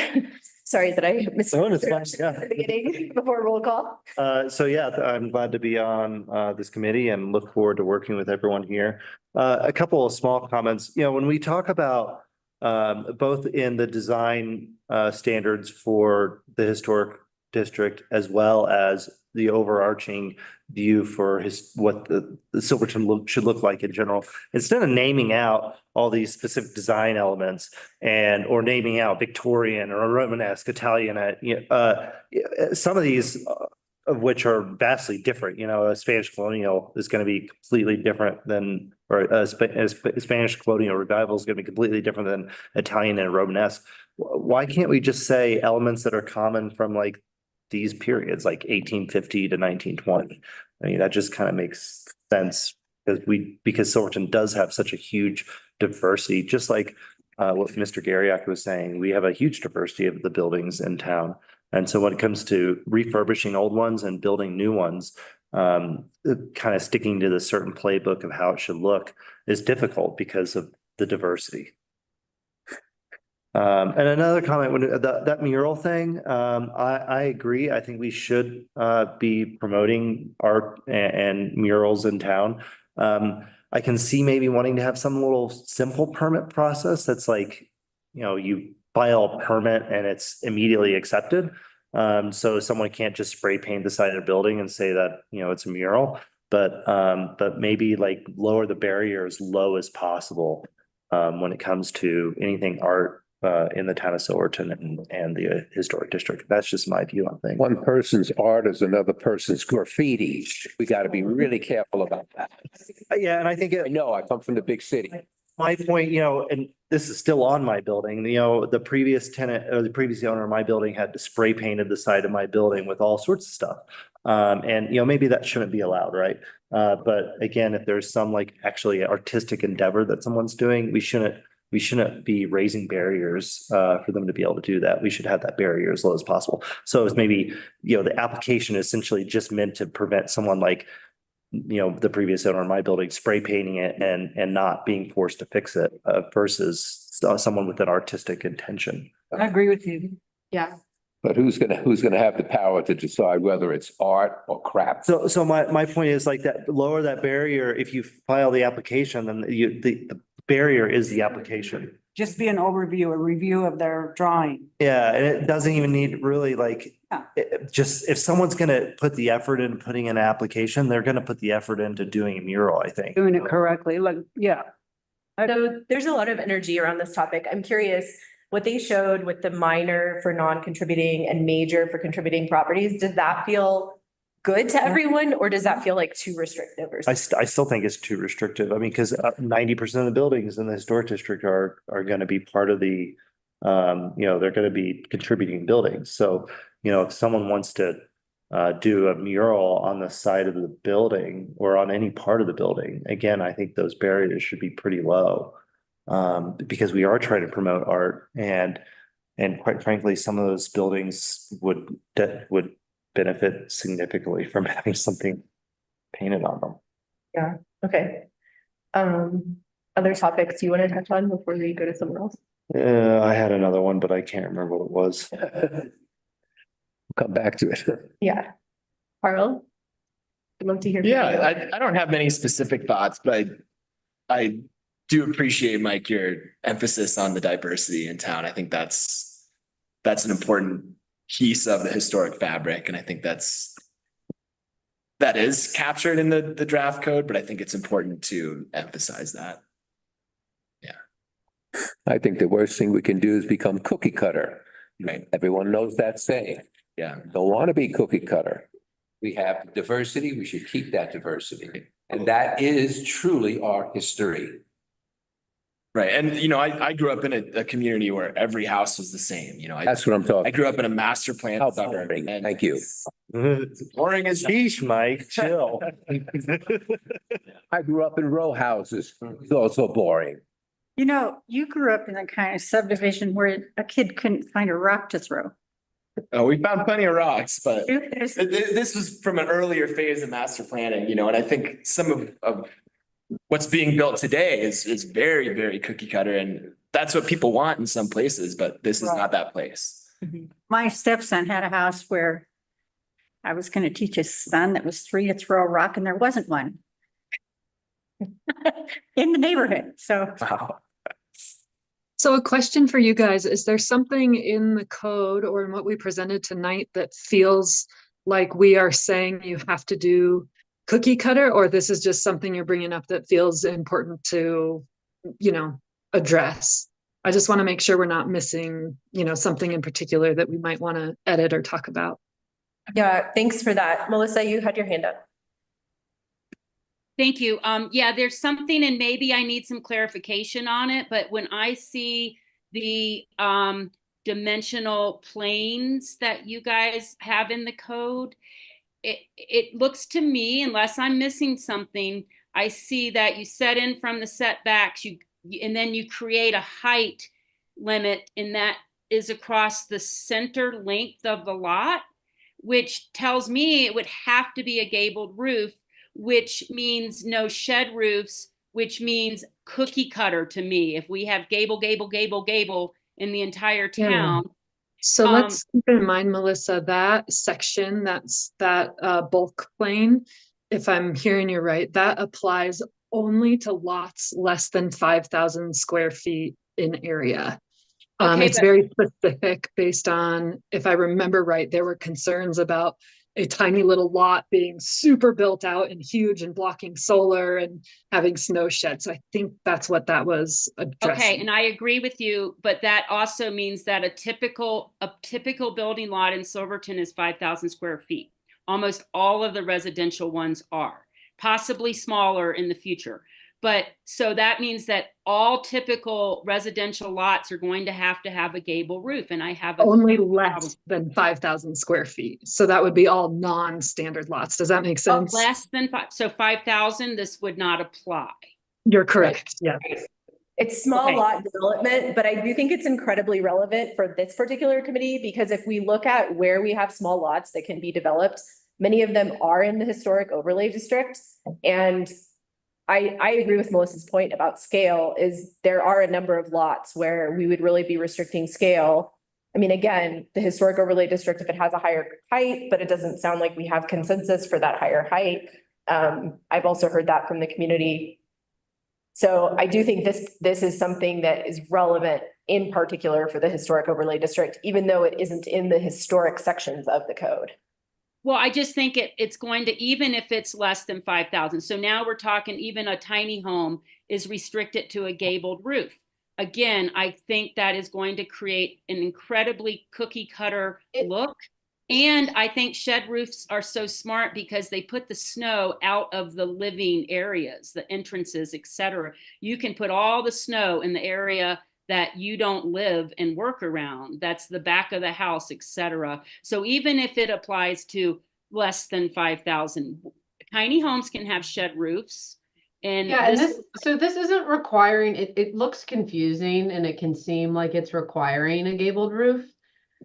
Sorry that I missed. No, it's fine, yeah. At the beginning, before roll call. So yeah, I'm glad to be on this committee and look forward to working with everyone here. A couple of small comments, when we talk about both in the design standards for the historic district as well as the overarching view for what the Silverton should look like in general. Instead of naming out all these specific design elements or naming out Victorian or Romanesque, Italian, some of these of which are vastly different. A Spanish colonial is going to be completely different than, or a Spanish colonial revival is going to be completely different than Italian and Romanesque. Why can't we just say elements that are common from like these periods, like 1850 to 1920? I mean, that just kind of makes sense because Silverton does have such a huge diversity, just like what Mr. Garyak was saying. We have a huge diversity of the buildings in town. And so when it comes to refurbishing old ones and building new ones, kind of sticking to the certain playbook of how it should look is difficult because of the diversity. And another comment, when that mural thing, I agree. I think we should be promoting art and murals in town. I can see maybe wanting to have some little simple permit process that's like, you file a permit and it's immediately accepted. So someone can't just spray paint the side of the building and say that, it's a mural, but maybe like lower the barrier as low as possible when it comes to anything art in the town of Silverton and the historic district. That's just my view on things. One person's art is another person's graffiti. We got to be really careful about that. Yeah, and I think I know, I come from the big city. my point, and this is still on my building, the previous tenant or the previous owner of my building had spray painted the side of my building with all sorts of stuff. And maybe that shouldn't be allowed, right? But again, if there's some like actually artistic endeavor that someone's doing, we shouldn't be raising barriers for them to be able to do that. We should have that barrier as low as possible. So it's maybe, the application is essentially just meant to prevent someone like, the previous owner of my building spray painting it and not being forced to fix it versus someone with an artistic intention. I agree with you. Yeah. But who's gonna have the power to decide whether it's art or crap? So my point is like that, lower that barrier. If you file the application, then the barrier is the application. Just be an overview, a review of their drawing. Yeah, and it doesn't even need really like, Yeah. just if someone's gonna put the effort in putting in an application, they're gonna put the effort into doing a mural, I think. Doing it correctly, like, yeah. So there's a lot of energy around this topic. I'm curious, what they showed with the minor for non-contributing and major for contributing properties, does that feel good to everyone, or does that feel like too restrictive or I something? I still think it's too restrictive. I mean, because 90% of the buildings in the historic district are going to be part of the, they're going to be contributing buildings. So, if someone wants to do a mural on the side of the building or on any part of the building, again, I think those barriers should be pretty low. Because we are trying to promote art, and quite frankly, some of those buildings would benefit significantly from having something painted on them. Okay. Other topics you want to touch on before we go to someone else? I had another one, but I can't remember what it was. Come back to it. Yeah. Carl? I'd love to hear. from Yeah, you. I don't have many specific thoughts, but I do appreciate, Mike, your emphasis on the diversity in town. I think that's an important piece of the historic fabric, and I think that is captured in the draft code, but I think it's important to emphasize that. I think the worst thing we can do is become cookie cutter. Right. Everyone knows that saying. Yeah. Don't want to be cookie cutter. We have diversity, we should keep that diversity. And that is truly our history. Right. And, I grew up in a community where every house was the same, That's what I'm I talking. grew up in a master plan How suburb. boring. And Thank you. boring as Sheesh, Mike, chill. I grew up in row houses. It's also boring. You know, you grew up in a kind of subdivision where a kid couldn't find a rock to throw. Oh, we found plenty of rocks, but There's- this was from an earlier phase of master planning, and I think some of what's being built today is very, very cookie cutter, and that's what people want in some places, but this is not that place. My stepson had a house where I was going to teach his son that was 3 to throw a rock and there wasn't one in the neighborhood. So Wow. So a question for you guys, is there something in the code or in what we presented tonight that feels like we are saying you have to do cookie cutter, or this is just something you're bringing up that feels important to, address? I just want to make sure we're not missing, something in particular that we might want to edit or talk about. Yeah, thanks for that. Melissa, you had your hand up. Thank you. Yeah, there's something, and maybe I need some clarification on it, but when I see the dimensional planes that you guys have in the code, it looks to me, unless I'm missing something, I see that you set in from the setbacks, and then you create a height limit, and that is across the center length of the lot, which tells me it would have to be a gabled roof, which means no shed roofs, which means cookie cutter to me. If we have gable in the entire town. So let's keep in mind, Melissa, that section, that bulk plane, if I'm hearing you right, that applies only to lots less than 5,000 square feet in area. It's very specific based on, if I remember right, there were concerns about a tiny little lot being super built out and huge and blocking solar and having snow sheds. So I think that's what that was addressing. Okay, and I agree with you, but that also means that a typical building lot in Silverton is 5,000 square feet. Almost all of the residential ones are, possibly smaller in the future. But so that means that all typical residential lots are going to have a gable roof, and I have only less than 5,000 square feet. So that would be all non-standard lots. Does that make sense? Less than 5,000, this would not apply. You're correct. Yeah. It's small lot development, but I do think it's incredibly relevant for this particular committee, because if we look at where we have small lots that can be developed, many of them are in the historic overlay district. And I agree with Melissa's point about scale, is there are a number of lots where we would really be restricting scale. I mean, again, the historic overlay district, if it has a higher height, but it doesn't sound like we have consensus for that higher height. I've also heard that from the community. So I do think this is something that is relevant in particular for the historic overlay district, even though it isn't in the historic sections of the code. Well, I just think it's going to, even if it's less than 5,000. So now we're talking even a tiny home is restricted to a gabled roof. again, I think that is going to create an incredibly cookie cutter look. And I think shed roofs are so smart because they put the snow out of the living areas, the entrances, etc. You can put all the snow in the area that you don't live and work around. That's the back of the house, etc. So even if it applies to less than 5,000, tiny homes can have shed roofs. And Yeah, and this isn't requiring, it looks confusing and it can seem like it's requiring a gabled roof.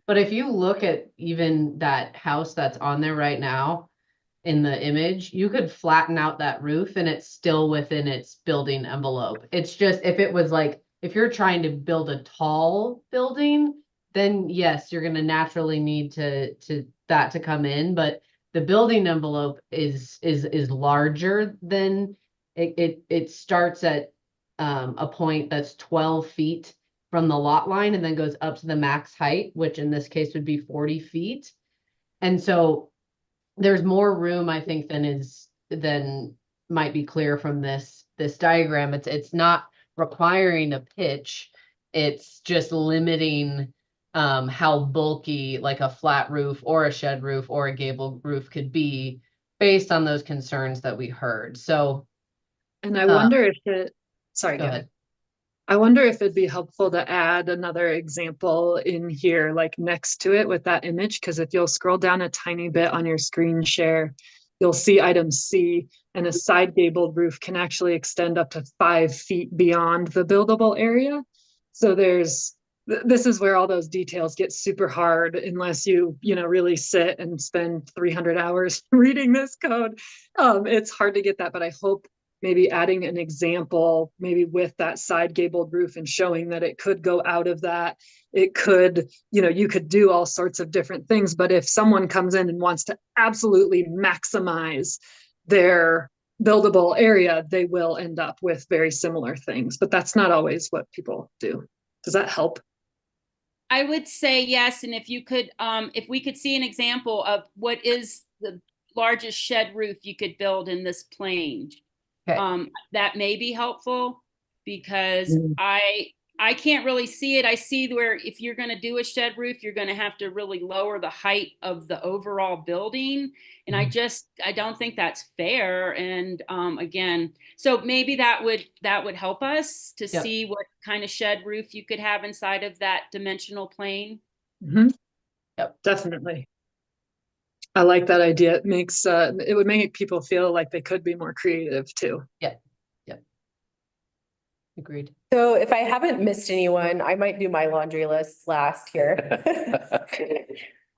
But if you look at even that house that's on there right now in the image, you could flatten out that roof and it's still within its building envelope. It's just, if it was like, if you're trying to build a tall building, then yes, you're gonna naturally need that to come in, but the building envelope is larger than it starts at a point that's 12 feet from the lot line and then goes up to the max height, which in this case would be 40 feet. And so there's more room, I think, than might be clear from this diagram. It's not requiring a pitch. It's just limiting how bulky like a flat roof or a shed roof or a gable roof could be based on those concerns that we heard. So, And I wonder if go ahead. I wonder if it'd be helpful to add another example in here, like next to it with that image, because if you'll scroll down a tiny bit on your screen share, you'll see item C, and a side gabled roof can actually extend up to 5 feet beyond the buildable area. So this is where all those details get super hard unless you really sit and spend 300 hours reading this code. It's hard to get that, but I hope maybe adding an example, maybe with that side gabled roof and showing that it could go out of that. It could, you could do all sorts of different things. But if someone comes in and wants to absolutely maximize their buildable area, they will end up with very similar things. But that's not always what people do. Does that help? I would say yes. And if you could, if we could see an example of what is the largest shed roof you could build in this plane. Okay. That may be helpful because I can't really see it. I see where if you're going to do a shed roof, you're going to have to really lower the height of the overall building. And I don't think that's fair. And again, so maybe that would help us to see what kind of shed roof you could have inside of that dimensional plane. Mm-hmm. Yep, definitely. I like that idea. It makes it would make people feel like they could be more creative too. Yep. Agreed. So if I haven't missed anyone, I might do my laundry list last here.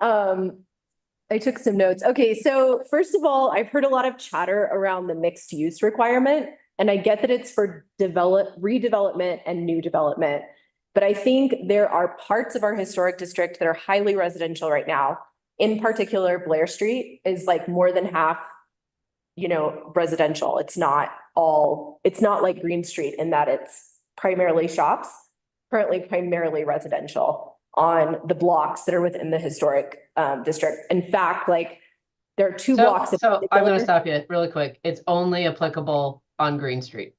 I took some notes. Okay, so first of all, I've heard a lot of chatter around the mixed use requirement, and I get that it's for redevelopment and new development. But I think there are parts of our historic district that are highly residential right now. In particular, Blair Street is like more than half, residential. It's not like Green Street in that it's primarily shops, currently primarily residential on the blocks that are within the historic district. In fact, like there are two blocks. So I'm going to stop you really quick. It's only applicable on Green Street.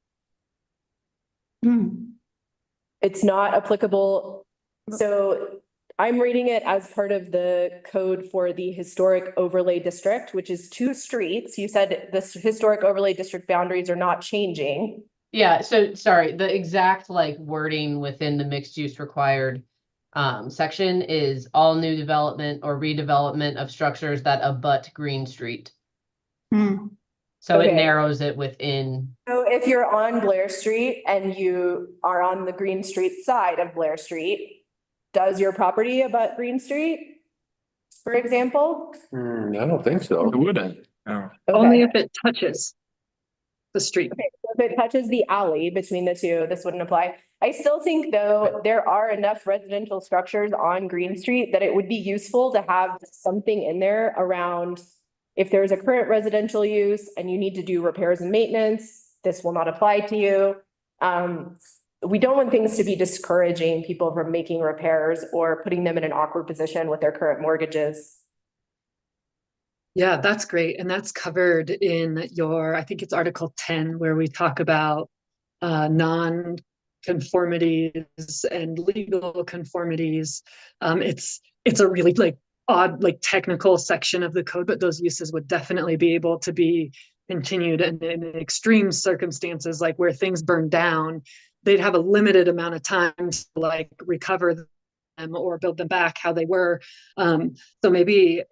It's not applicable. So I'm reading it as part of the code for the historic overlay district, which is 2 streets. You said the historic overlay district boundaries are not changing. Yeah, so sorry, the exact wording within the mixed use required section is all new development or redevelopment of structures that abut Green Street. So it narrows it within. So if you're on Blair Street and you are on the Green Street side of Blair Street, does your property abut Green Street, for example? I don't think so. It wouldn't. No. Only if it touches the street. Okay, so if it touches the alley between the two, this wouldn't apply. I still think, though, there are enough residential structures on Green Street that it would be useful to have something in there around if there's a current residential use and you need to do repairs and maintenance, this will not apply to you. We don't want things to be discouraging people from making repairs or putting them in an awkward position with their current mortgages. Yeah, that's great. And that's covered in I think it's Article 10, where we talk about conformities and legal conformities. It's a really like odd, like technical section of the code, but those uses would definitely be able to be continued. And in extreme circumstances, like where things burn down, they'd have a limited amount of time to like recover them or build them back how they were. So maybe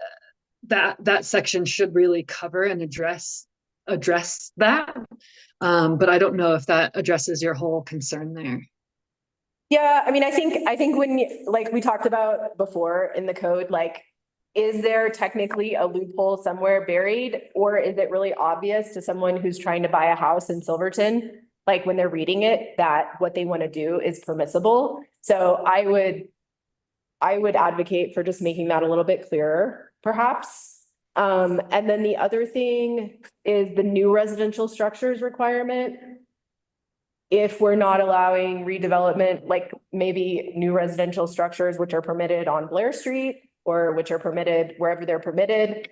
that section should really cover and address that. But I don't know if that addresses your whole concern there. Yeah, I mean, I think when, like we talked about before in the code, like, is there technically a loophole somewhere buried? Or is it really obvious to someone who's trying to buy a house in Silverton, like when they're reading it, that what they want to do is permissible? So I would advocate for just making that a little bit clearer, perhaps. And then the other thing is the new residential structures requirement. If we're not allowing redevelopment, like maybe new residential structures which are permitted on Blair Street or which are permitted wherever they're permitted.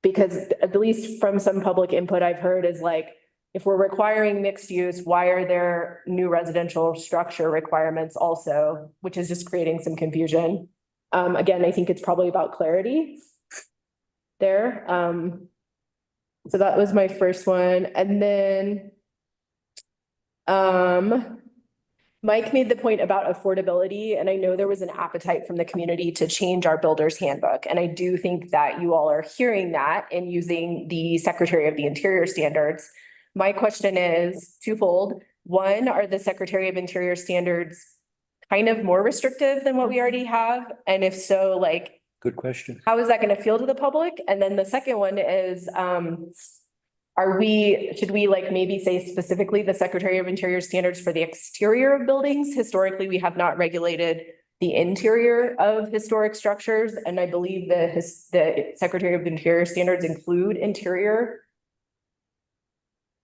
Because at least from some public input I've heard is like, if we're requiring mixed use, why are there new residential structure requirements also, which is just creating some confusion. Again, I think it's probably about clarity there. So that was my first one. And then Mike made the point about affordability, and I know there was an appetite from the community to change our builder's handbook. And I do think that you all are hearing that and using the Secretary of the Interior standards. My question is twofold. One, are the Secretary of Interior standards kind of more restrictive than what we already have? And if so, like, Good question. how is that going to feel to the public? And then the second one is, should we like maybe say specifically the Secretary of Interior standards for the exterior of buildings? Historically, we have not regulated the interior of historic structures. And I believe the Secretary of Interior standards include interior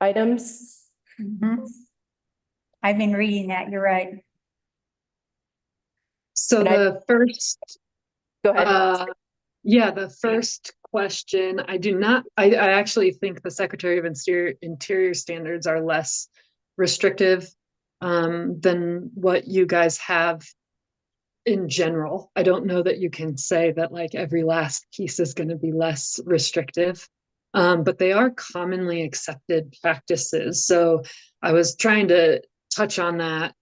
items. Mhm. I've been reading that, you're right. So And I- the first, Go ahead. yeah, the first question, I actually think the Secretary of Interior standards are less restrictive than what you guys have in general. I don't know that you can say that like every last piece is going to be less restrictive, but they are commonly accepted practices. So I was trying to touch on that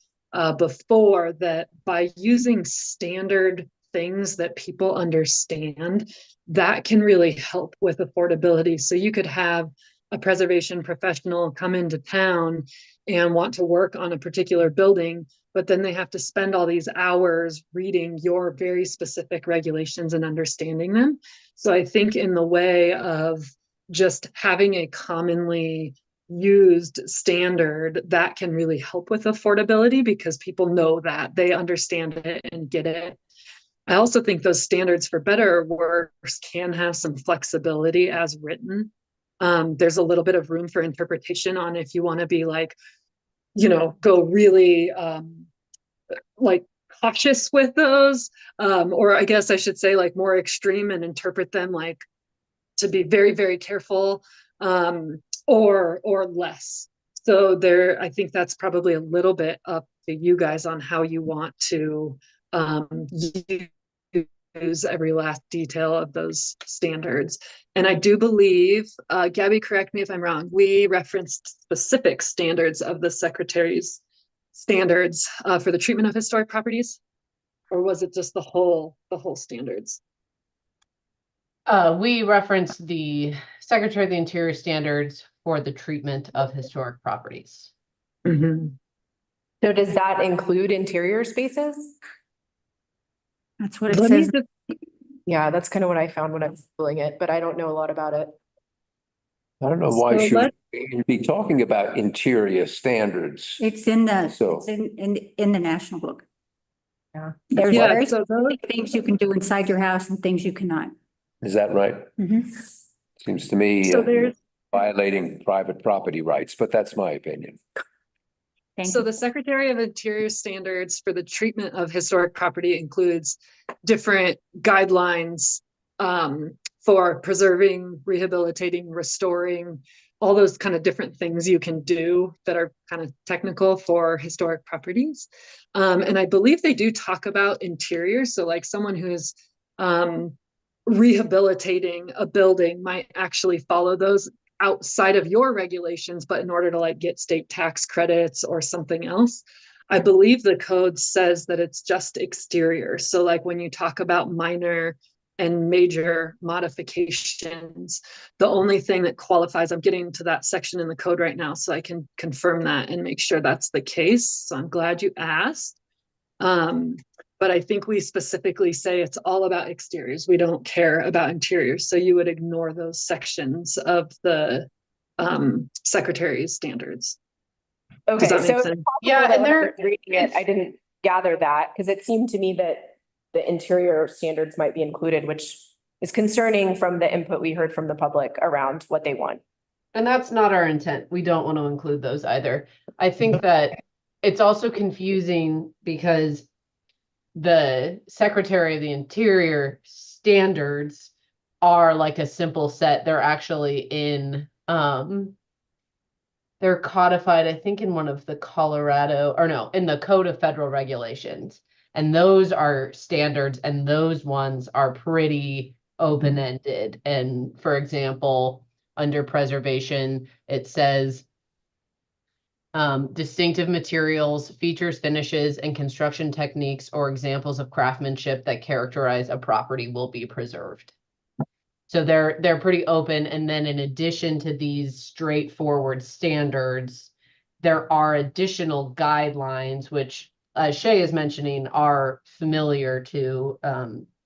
before, that by using standard things that people understand, that can really help with affordability. So you could have a preservation professional come into town and want to work on a particular building, but then they have to spend all these hours reading your very specific regulations and understanding them. So I think in the way of just having a commonly used standard, that can really help with affordability because people know that, they understand it and get it. I also think those standards, for better or worse, can have some flexibility as written. There's a little bit of room for interpretation on if you want to be like, go really like cautious with those, or I guess I should say like more extreme and interpret them like to be very, very careful, or less. So I think that's probably a little bit up to you guys on how you want to use every last detail of those standards. And I do believe, Gabby, correct me if I'm wrong, we referenced specific standards of the Secretary's standards for the treatment of historic properties, or was it just the whole standards? We referenced the Secretary of the Interior standards for the treatment of historic properties. Mm-hmm. So does that include interior spaces? That's what it says. Yeah, that's kind of what I found when I was Googling it, but I don't know a lot about it. I don't know why So should we be talking about interior standards. It's in the, So- it's in the national book. Yeah. There's Yeah, very so those- specific things you can do inside your house and things you cannot. Is that right? Mhm. Seems to me So there's violating private property rights, but that's my opinion. Thank So you. the Secretary of Interior standards for the treatment of historic property includes different guidelines for preserving, rehabilitating, restoring all those kind of different things you can do that are kind of technical for historic properties. And I believe they do talk about interiors. So like someone who's rehabilitating a building might actually follow those outside of your regulations, but in order to like get state tax credits or something else. I believe the code says that it's just exterior. So like when you talk about minor and major modifications, the only thing that qualifies, I'm getting to that section in the code right now, so I can confirm that and make sure that's the case. So I'm glad you asked. But I think we specifically say it's all about exteriors. We don't care about interiors. So you would ignore those sections of the Secretary's standards. Okay, Does that make so sense? Yeah, and when I there- was reading it, I didn't gather that because it seemed to me that the interior standards might be included, which is concerning from the input we heard from the public around what they want. And that's not our intent. We don't want to include those either. I think that it's also confusing because the Secretary of the Interior standards are like a simple set. They're actually in, they're codified, I think, in one of the Colorado, or no, in the Code of Federal Regulations. And those are standards, and those ones are pretty open-ended. And for example, under preservation, it says distinctive materials, features, finishes, and construction techniques or examples of craftsmanship that characterize a property will be preserved. So they're pretty open. And then in addition to these straightforward standards, there are additional guidelines, which Shay is mentioning are familiar to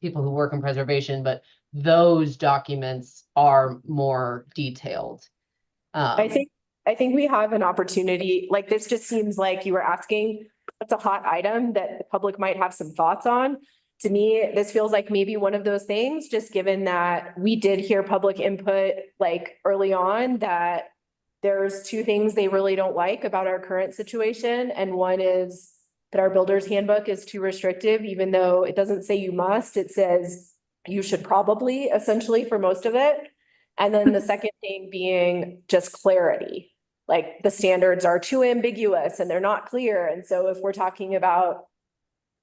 people who work in preservation, but those documents are more detailed. I think we have an opportunity, like this just seems like you were asking, what's a hot item that the public might have some thoughts on? To me, this feels like maybe one of those things, just given that we did hear public input like early on that there's two things they really don't like about our current situation. And one is that our builder's handbook is too restrictive, even though it doesn't say you must, it says you should probably, essentially, for most of it. And then the second thing being just clarity. Like the standards are too ambiguous and they're not clear. And so if we're talking about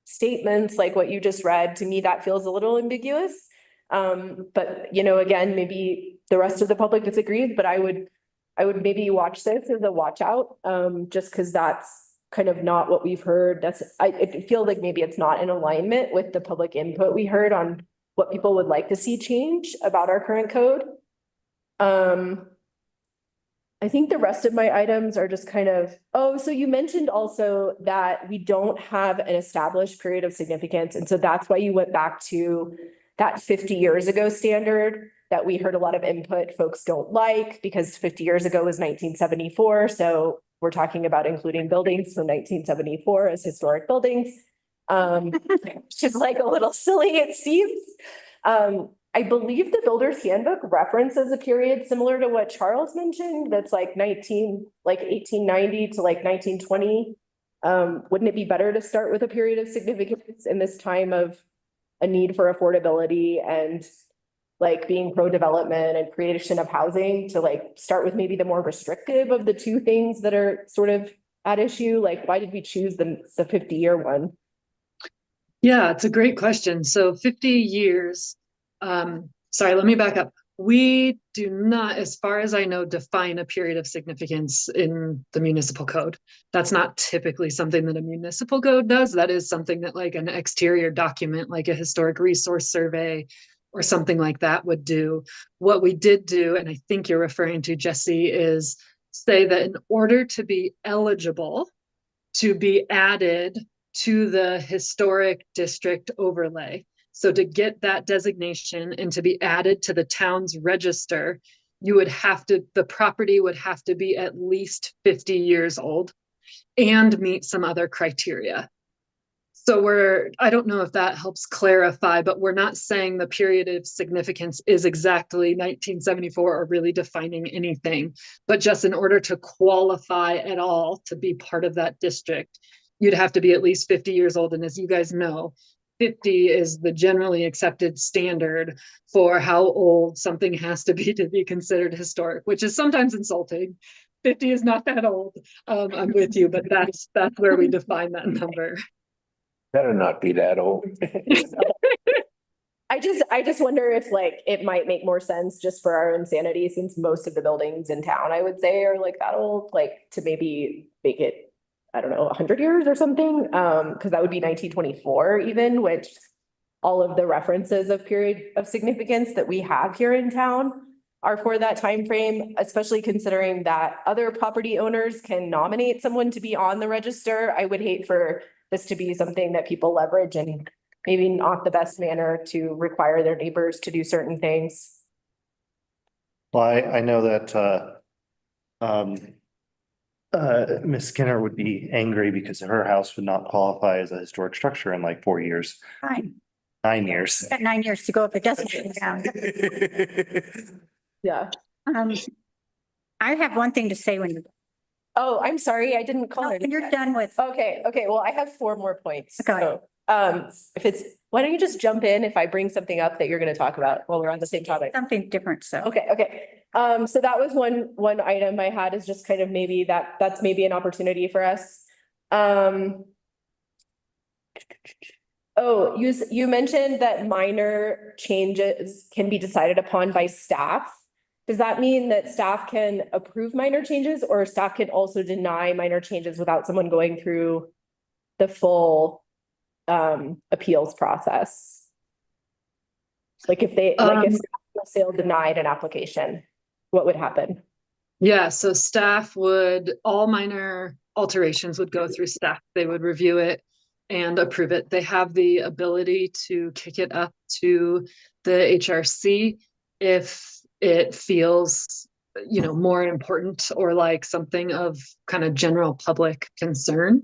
statements like what you just read, to me, that feels a little ambiguous. But you know, again, maybe the rest of the public disagrees, but I would maybe watch this as a watch out, just because that's kind of not what we've heard. It feels like maybe it's not in alignment with the public input we heard on what people would like to see change about our current code. I think the rest of my items are just kind of, so you mentioned also that we don't have an established period of significance. And so that's why you went back to that 50 years ago standard that we heard a lot of input folks don't like, because 50 years ago was 1974. So we're talking about including buildings from 1974 as historic buildings, which is like a little silly, it seems. I believe the Builder's Handbook references a period similar to what Charles mentioned, that's like 1890 to like 1920. Wouldn't it be better to start with a period of significance in this time of a need for affordability and like being pro-development and creation of housing, to like start with maybe the more restrictive of the two things that are sort of at issue? Like, why did we choose the 50-year one? Yeah, it's a great question. So 50 years, sorry, let me back up. We do not, as far as I know, define a period of significance in the municipal code. That's not typically something that a municipal code does. That is something that like an exterior document, like a historic resource survey or something like that would do. What we did do, and I think you're referring to, Jesse, is say that in order to be eligible to be added to the historic district overlay, so to get that designation and to be added to the town's register, you would have to, the property would have to be at least 50 years old and meet some other criteria. So I don't know if that helps clarify, but we're not saying the period of significance is exactly 1974 or really defining anything, but just in order to qualify at all to be part of that district, you'd have to be at least 50 years old. And as you guys know, 50 is the generally accepted standard for how old something has to be considered historic, which is sometimes insulting. 50 is not that old. I'm with you, but that's where we define that number. Better not be that old. I just wonder if like it might make more sense just for our own sanity, since most of the buildings in town, I would say, are like that old, like to maybe make it, I don't know, 100 years or something. Because that would be 1924 even, which all of the references of period of significance that we have here in town are for that time frame, especially considering that other property owners can nominate someone to be on the register. I would hate for this to be something that people leverage and maybe not the best manner to require their neighbors to do certain things. Well, I know that Ms. Skinner would be angry because her house would not qualify as a historic structure in like 4 years, Fine. 9 years. Got 9 years to go if it doesn't get down. Yeah. I have one thing to say when Oh, I'm sorry, I didn't call it. you're done with. Okay, well, I have 4 more points. Okay. So, if it's, why don't you just jump in if I bring something up that you're gonna talk about while we're on the same topic? Something different, so. Okay. So that was one item I had, is just kind of maybe that's maybe an opportunity for us. Oh, you mentioned that minor changes can be decided upon by staff. Does that mean that staff can approve minor changes, or staff can also deny minor changes without someone going through the full appeals process? Like if staff wholesale denied an application, what would happen? Yeah, so staff would, all minor alterations would go through staff. They would review it and approve it. They have the ability to kick it up to the HRC if it feels, more important or like something of kind of general public concern.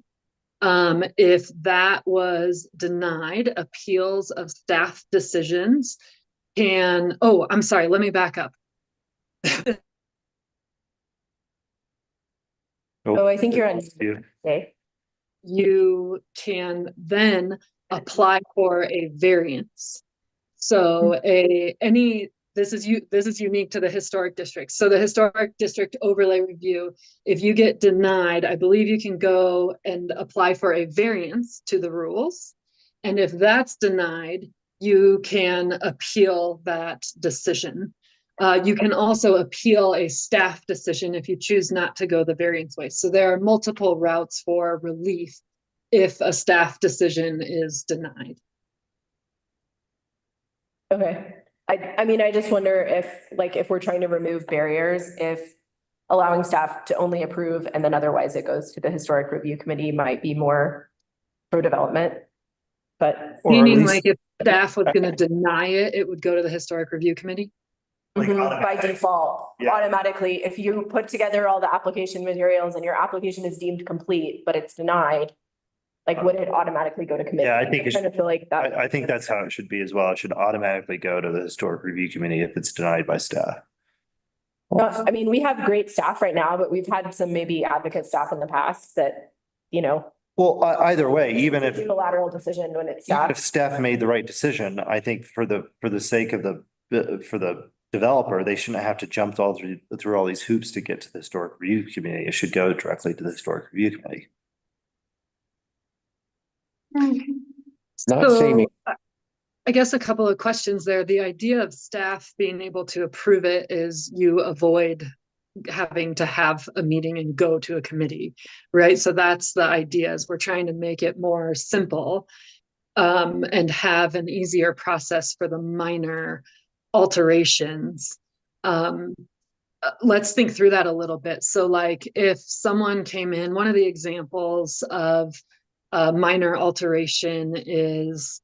If that was denied, appeals of staff decisions can, I'm sorry, let me back up. Oh, I think you're on. Okay. You can then apply for a variance. So this is unique to the historic district. So the historic district overlay review, if you get denied, I believe you can go and apply for a variance to the rules. And if that's denied, you can appeal that decision. You can also appeal a staff decision if you choose not to go the variance way. So there are multiple routes for relief if a staff decision is denied. Okay. I mean, I just wonder if we're trying to remove barriers, if allowing staff to only approve and then otherwise it goes to the historic review committee might be more pro development. But meaning like if staff was going to deny it, it would go to the historic review committee. By default, automatically, if you put together all the application materials and your application is deemed complete, but it's denied, like would it automatically go to committee? Yeah, I think kind of feel like that. I think that's how it should be as well. It should automatically go to the historic review committee if it's denied by staff. I mean, we have great staff right now, but we've had some maybe advocate staff in the past that, Well, either way, even if unilateral decision when it's if staff. staff made the right decision, I think for the sake of the developer, they shouldn't have to jump through all these hoops to get to the historic review committee. It should go directly to the historic review committee. Not saying. I guess a couple of questions there. The idea of staff being able to approve it is you avoid having to have a meeting and go to a committee, right? So that's the idea, is we're trying to make it more simple and have an easier process for the minor alterations. Let's think through that a little bit. So like if someone came in, one of the examples of minor alteration is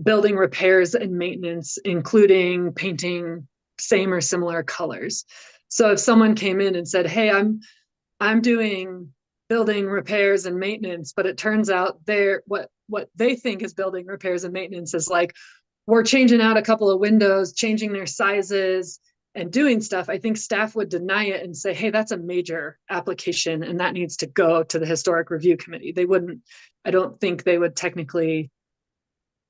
building repairs and maintenance, including painting same or similar colors. So if someone came in and said, hey, I'm doing building repairs and maintenance, but it turns out what they think is building repairs and maintenance is like, we're changing out a couple of windows, changing their sizes and doing stuff, I think staff would deny it and say, hey, that's a major application and that needs to go to the historic review committee. They wouldn't, I don't think they would technically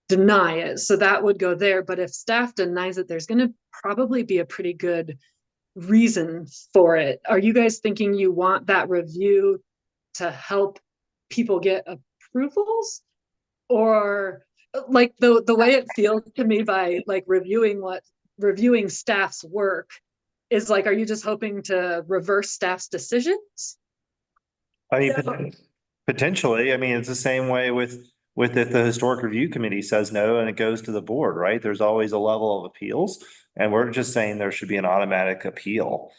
deny it. So that would go there. But if staff denies it, there's going to probably be a pretty good reason for it. Are you guys thinking you want that review to help people get approvals? Or like the way it feels to me by like reviewing staff's work is like, are you just hoping to reverse staff's decisions? I mean, potentially, I mean, it's the same way with if the historic review committee says no and it goes to the board, right? There's always a level of appeals, and we're just saying there should be an automatic appeal.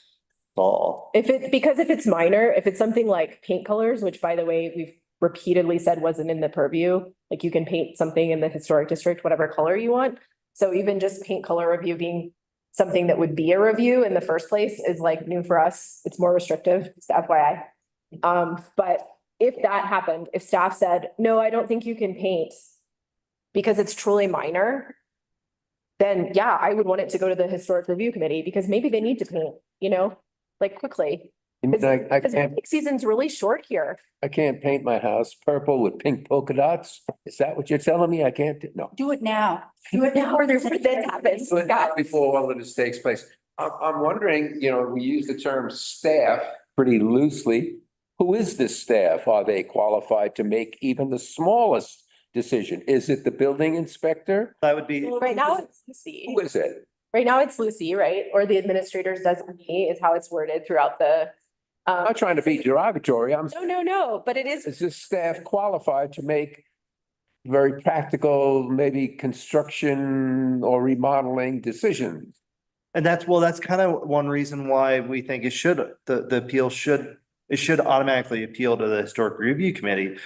All. Because if it's minor, if it's something like paint colors, which by the way, we've repeatedly said wasn't in the purview, like you can paint something in the historic district, whatever color you want. So even just paint color review being something that would be a review in the first place is like new for us. It's more restrictive, just FYI. But if that happened, if staff said, no, I don't think you can paint because it's truly minor, then yeah, I would want it to go to the historic review committee because maybe they need to paint, like quickly. Because paint season's really short here. I can't paint my house purple with pink polka dots. Is that what you're telling me? I can't, no. Do it now. Do it now or there's That happens. Do it now before all of this takes place. I'm wondering, we use the term staff pretty loosely. Who is this staff? Are they qualified to make even the smallest decision? Is it the building inspector? That would be. Right now it's Lucy. Who is it? Right now it's Lucy, right? Or the administrator's designee is how it's worded throughout the. I'm not trying to be derogatory. No, but it is. Is this staff qualified to make very practical, maybe construction or remodeling decisions? And that's kind of one reason why we think the appeal should automatically appeal to the historic review committee.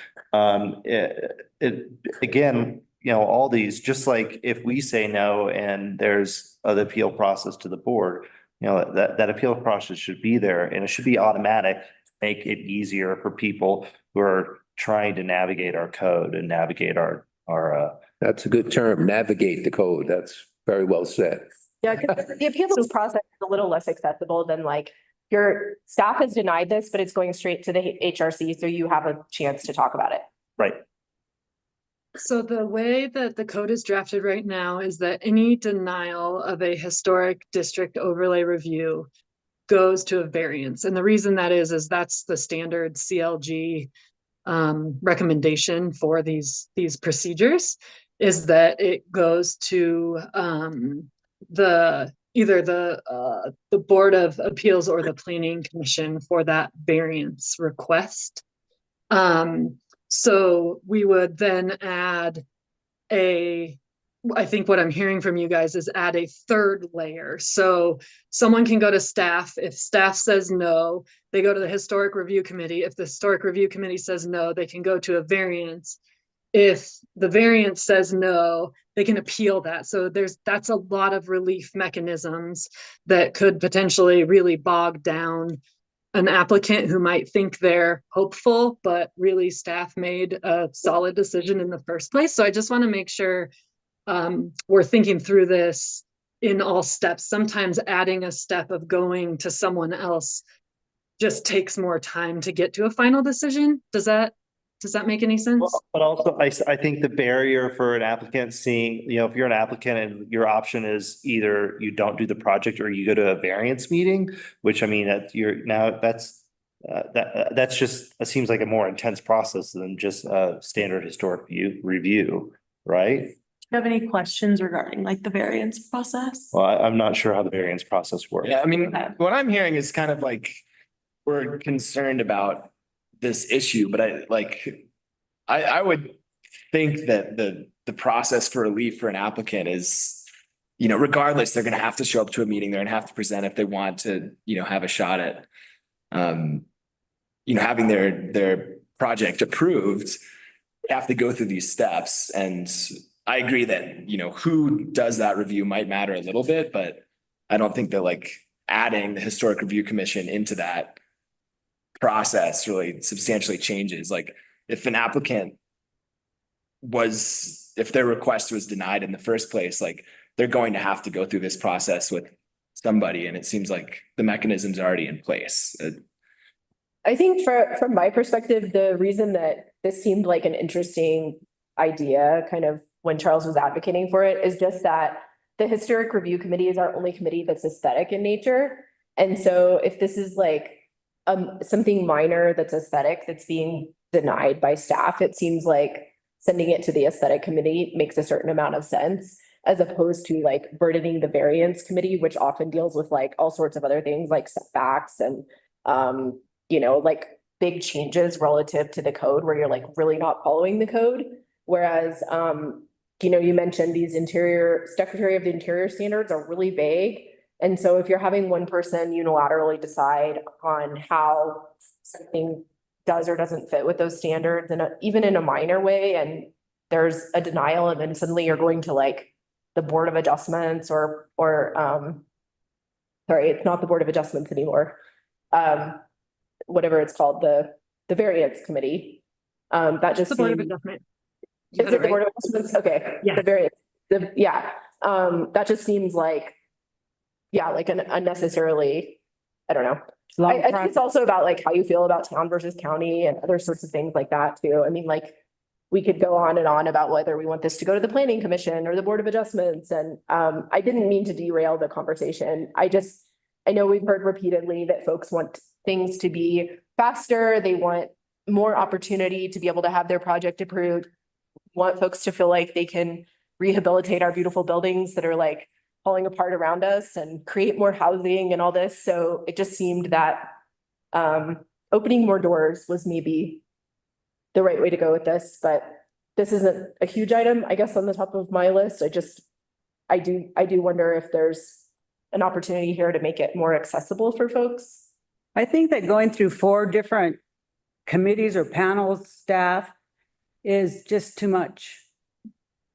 Again, all these, just like if we say no and there's an appeal process to the board, that appeal process should be there and it should be automatic, make it easier for people who are trying to navigate our code and navigate our. That's a good term, navigate the code. That's very well said. Yeah, because the appeals process is a little less accessible than like your staff has denied this, but it's going straight to the HRC, so you have a chance to talk about it. Right. So the way that the code is drafted right now is that any denial of a historic district overlay review goes to a variance. And the reason that is that's the standard CLG recommendation for these procedures, is that it goes to either the Board of Appeals or the Planning Commission for that variance request. So we would then add I think what I'm hearing from you guys is add a third layer. So someone can go to staff. If staff says no, they go to the historic review committee. If the historic review committee says no, they can go to a variance. If the variance says no, they can appeal that. So that's a lot of relief mechanisms that could potentially really bog down an applicant who might think they're hopeful, but really staff made a solid decision in the first place. So I just want to make sure we're thinking through this in all steps. Sometimes adding a step of going to someone else just takes more time to get to a final decision. Does that make any sense? Well, but also, I think the barrier for an applicant seeing, if you're an applicant and your option is either you don't do the project or you go to a variance meeting, which I mean, that's just, it seems like a more intense process than just a standard historic review, right? Do you have any questions regarding like the variance process? Well, I'm not sure how the variance process works. Yeah, I mean, what I'm hearing is kind of like, we're concerned about this issue, but I would think that the process for relief for an applicant is, regardless, they're going to have to show up to a meeting. They're going to have to present if they want to, have a shot at, having their project approved. They have to go through these steps. And I agree that, who does that review might matter a little bit, but I don't think that adding the Historic Review Commission into that process really substantially changes. Like if an applicant if their request was denied in the first place, they're going to have to go through this process with somebody. And it seems like the mechanism's already in place. I think from my perspective, the reason that this seemed like an interesting idea kind of when Charles was advocating for it, is just that the Historic Review Committee is our only committee that's aesthetic in nature. And so if this is like something minor that's aesthetic that's being denied by staff, it seems like sending it to the aesthetic committee makes a certain amount of sense, as opposed to like burdening the variance committee, which often deals with like all sorts of other things like setbacks and you know, like big changes relative to the code where you're like really not following the code. Whereas you know, you mentioned these Secretary of the Interior standards are really vague. And so if you're having one person unilaterally decide on how something does or doesn't fit with those standards, and even in a minor way, and there's a denial, and then suddenly you're going to like the Board of Adjustments or sorry, it's not the Board of Adjustments anymore. Whatever it's called, the variance committee. That just The Board of seemed- Adjustment. Is it the Board of Adjustments? Okay. Yeah. The variance, that just seems like, yeah, like an unnecessarily, I don't know. I think it's also about like how you feel about town versus county and other sorts of things like that too. I mean, like, we could go on and on about whether we want this to go to the Planning Commission or the Board of Adjustments. And I didn't mean to derail the conversation. I know we've heard repeatedly that folks want things to be faster. They want more opportunity to be able to have their project approved. Want folks to feel like they can rehabilitate our beautiful buildings that are like falling apart around us and create more housing and all this. So it just seemed that opening more doors was maybe the right way to go with this, but this isn't a huge item, I guess, on the top of my list. I do wonder if there's an opportunity here to make it more accessible for folks. I think that going through 4 different committees or panels, staff, is just too much.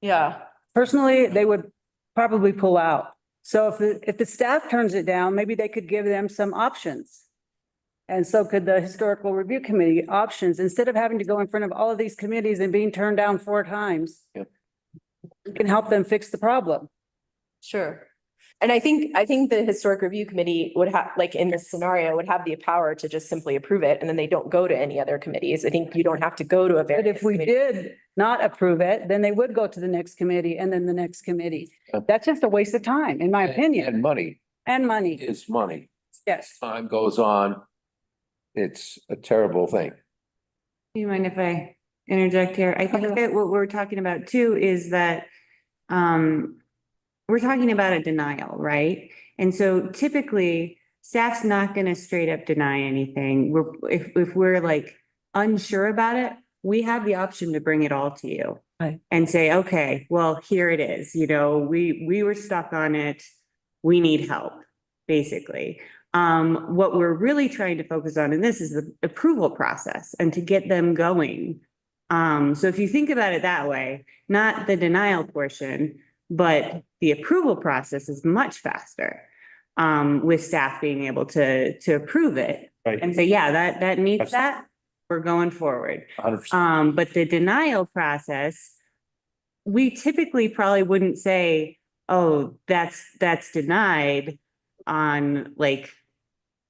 Yeah. Personally, they would probably pull out. So if the staff turns it down, maybe they could give them some options. And so could the Historical Review Committee options, instead of having to go in front of all of these committees and being turned down 4 times. Yep. We can help them fix the problem. Sure. And I think the Historic Review Committee would have, like in this scenario, would have the power to just simply approve it, and then they don't go to any other committees. I think you don't have to go to a But variance if we committee. did not approve it, then they would go to the next committee and then the next committee. Yep. That's just a waste of time, in my opinion, And money and money. is money. Yes. Time goes on. It's a terrible thing. Do you mind if I interject here? I think that what we're talking about too is that we're talking about a denial, right? And so typically staff's not going to straight up deny anything. If we're like unsure about it, we have the option to bring it all to you. Right. And say, okay, well, here it is. You know, we were stuck on it. We need help, basically. What we're really trying to focus on in this is the approval process and to get them going. So if you think about it that way, not the denial portion, but the approval process is much faster. With staff being able to approve it Right. and say, yeah, that meets Absolutely. that, we're going forward. 100%. But the denial process, we typically probably wouldn't say, oh, that's denied on like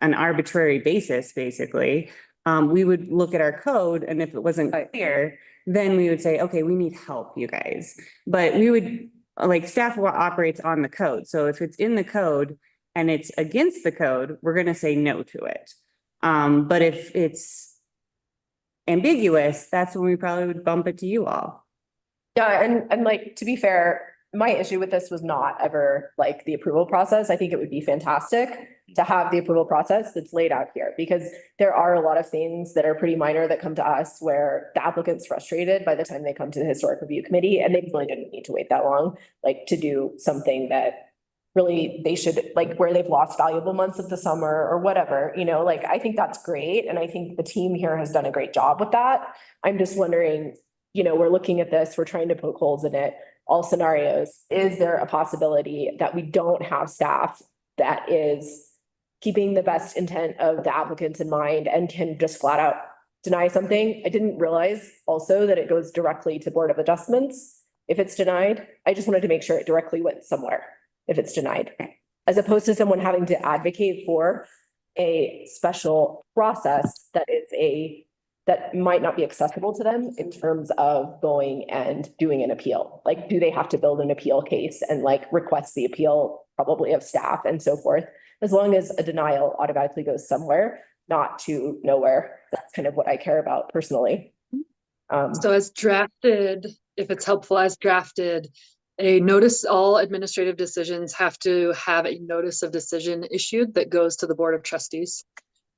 an arbitrary basis, basically. We would look at our code, and if it wasn't clear, then we would say, okay, we need help, you guys. But we would, like, staff operates on the code. So if it's in the code and it's against the code, we're gonna say no to it. But if it's ambiguous, that's when we probably would bump it to you all. Yeah, and like, to be fair, my issue with this was not ever like the approval process. I think it would be fantastic to have the approval process that's laid out here, because there are a lot of things that are pretty minor that come to us where the applicant's frustrated by the time they come to the Historic Review Committee, and they really didn't need to wait that long, like to do something that really they should, like where they've lost valuable months of the summer or whatever, you know, like I think that's great. And I think the team here has done a great job with that. I'm just wondering, you know, we're looking at this, we're trying to poke holes in it, all scenarios. Is there a possibility that we don't have staff that is keeping the best intent of the applicants in mind and can just flat out deny something? I didn't realize also that it goes directly to Board of Adjustments if it's denied. I just wanted to make sure it directly went somewhere if it's denied, as opposed to someone having to advocate for a special process that that might not be accessible to them in terms of going and doing an appeal. Like, do they have to build an appeal case and like request the appeal probably of staff and so forth? As long as a denial automatically goes somewhere, not to nowhere. That's kind of what I care about personally. So as drafted, if it's helpful, as drafted, a notice, all administrative decisions have to have a notice of decision issued that goes to the Board of Trustees.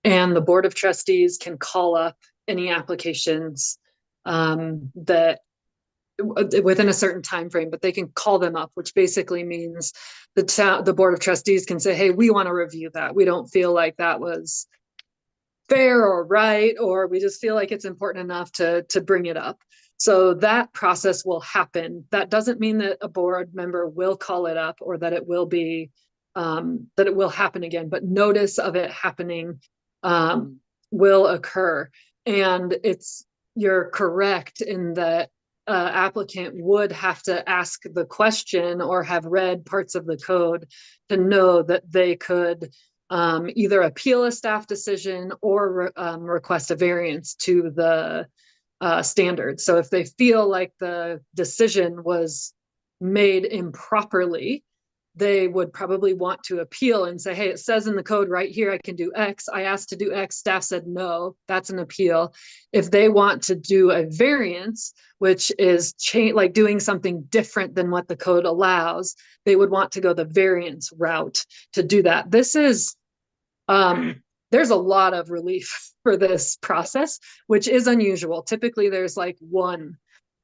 And the Board of Trustees can call up any applications that within a certain time frame, but they can call them up, which basically means the Board of Trustees can say, hey, we want to review that. We don't feel like that was fair or right, or we just feel like it's important enough to bring it up. So that process will happen. That doesn't mean that a board member will call it up or that it will be that it will happen again, but notice of it happening will occur. And you're correct in that applicant would have to ask the question or have read parts of the code to know that they could either appeal a staff decision or request a variance to the standards. So if they feel like the decision was made improperly, they would probably want to appeal and say, hey, it says in the code right here, I can do X. I asked to do X, staff said no, that's an appeal. If they want to do a variance, which is like doing something different than what the code allows, they would want to go the variance route to do that. This is, there's a lot of relief for this process, which is unusual. Typically there's like one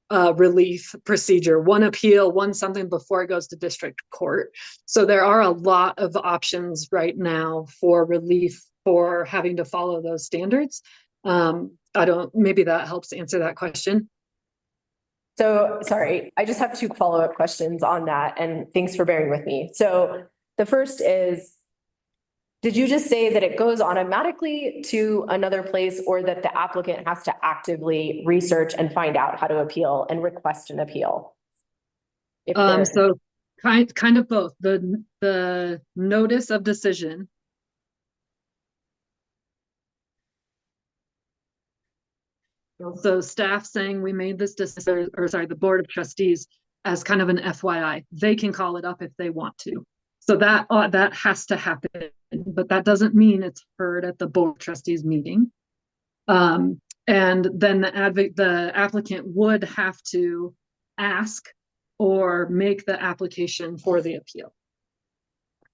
relief procedure, one appeal, one something before it goes to district court. So there are a lot of options right now for relief for having to follow those standards. Maybe that helps answer that question. So, sorry, I just have two follow-up questions on that, and thanks for bearing with me. So the first is, did you just say that it goes automatically to another place, or that the applicant has to actively research and find out how to appeal and request an appeal? So kind of both. The notice of decision. So staff saying we made this decision, or sorry, the Board of Trustees as kind of an FYI, they can call it up if they want to. So that has to happen, but that doesn't mean it's heard at the Board of Trustees meeting. And then the applicant would have to ask or make the application for the appeal.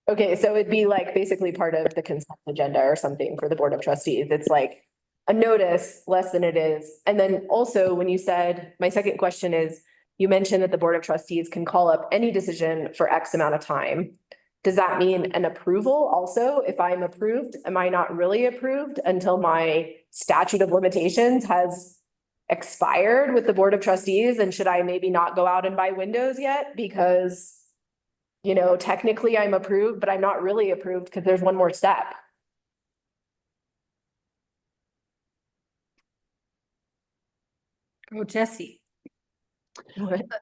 Okay, so it'd be like basically part of the consent agenda or something for the Board of Trustees. It's like a notice less than it is. And then also when you said, my second question is, you mentioned that the Board of Trustees can call up any decision for X amount of time. Does that mean an approval also? If I'm approved, am I not really approved until my statute of limitations has expired with the Board of Trustees? And should I maybe not go out and buy windows yet? Because, you know, technically I'm approved, but I'm not really approved because there's one more step. Oh, Jesse.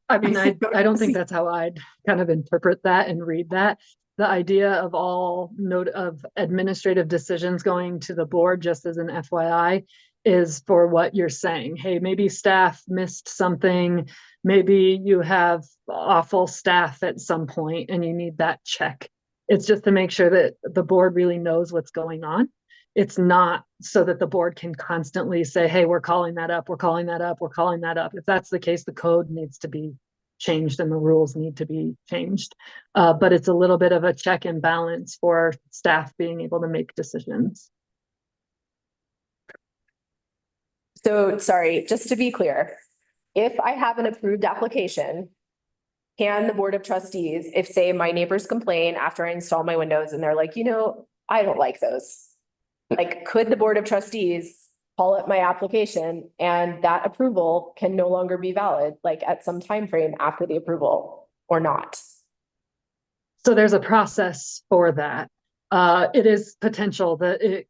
I mean, I don't think that's how I'd kind of interpret that and read that. The idea of all note of administrative decisions going to the board, just as an FYI, is for what you're saying. Hey, maybe staff missed something. Maybe you have awful staff at some point and you need that check. It's just to make sure that the board really knows what's going on. It's not so that the board can constantly say, hey, we're calling that up, we're calling that up, we're calling that up. If that's the case, the code needs to be changed and the rules need to be changed. But it's a little bit of a check and balance for staff being able to make decisions. So, sorry, just to be clear, if I have an approved application, can the Board of Trustees, if say my neighbors complain after I install my windows and they're like, you know, I don't like those. Like, could the Board of Trustees call up my application and that approval can no longer be valid, like at some time frame after the approval or not? So there's a process for that. It is potential that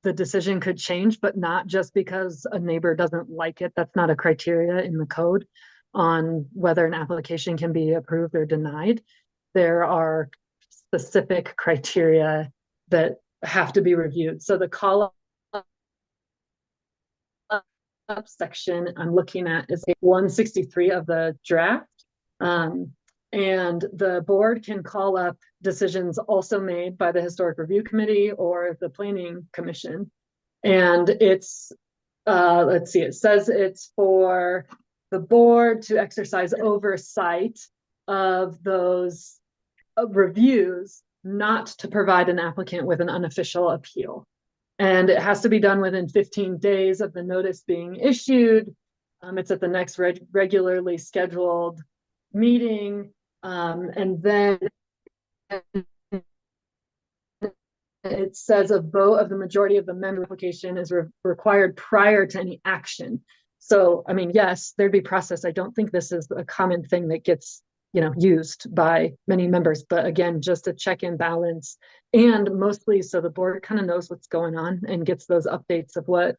the decision could change, but not just because a neighbor doesn't like it. That's not a criteria in the code on whether an application can be approved or denied. There are specific criteria that have to be reviewed. So the call section I'm looking at is 163 of the draft. And the board can call up decisions also made by the Historic Review Committee or the Planning Commission. And it's, let's see, it says it's for the board to exercise oversight of those reviews, not to provide an applicant with an unofficial appeal. And it has to be done within 15 days of the notice being issued. It's at the next regularly scheduled meeting. And then it says a vote of the majority of the member application is required prior to any action. So, I mean, yes, there'd be process. I don't think this is a common thing that gets, you know, used by many members, but again, just a check and balance, and mostly so the board kind of knows what's going on and gets those updates of what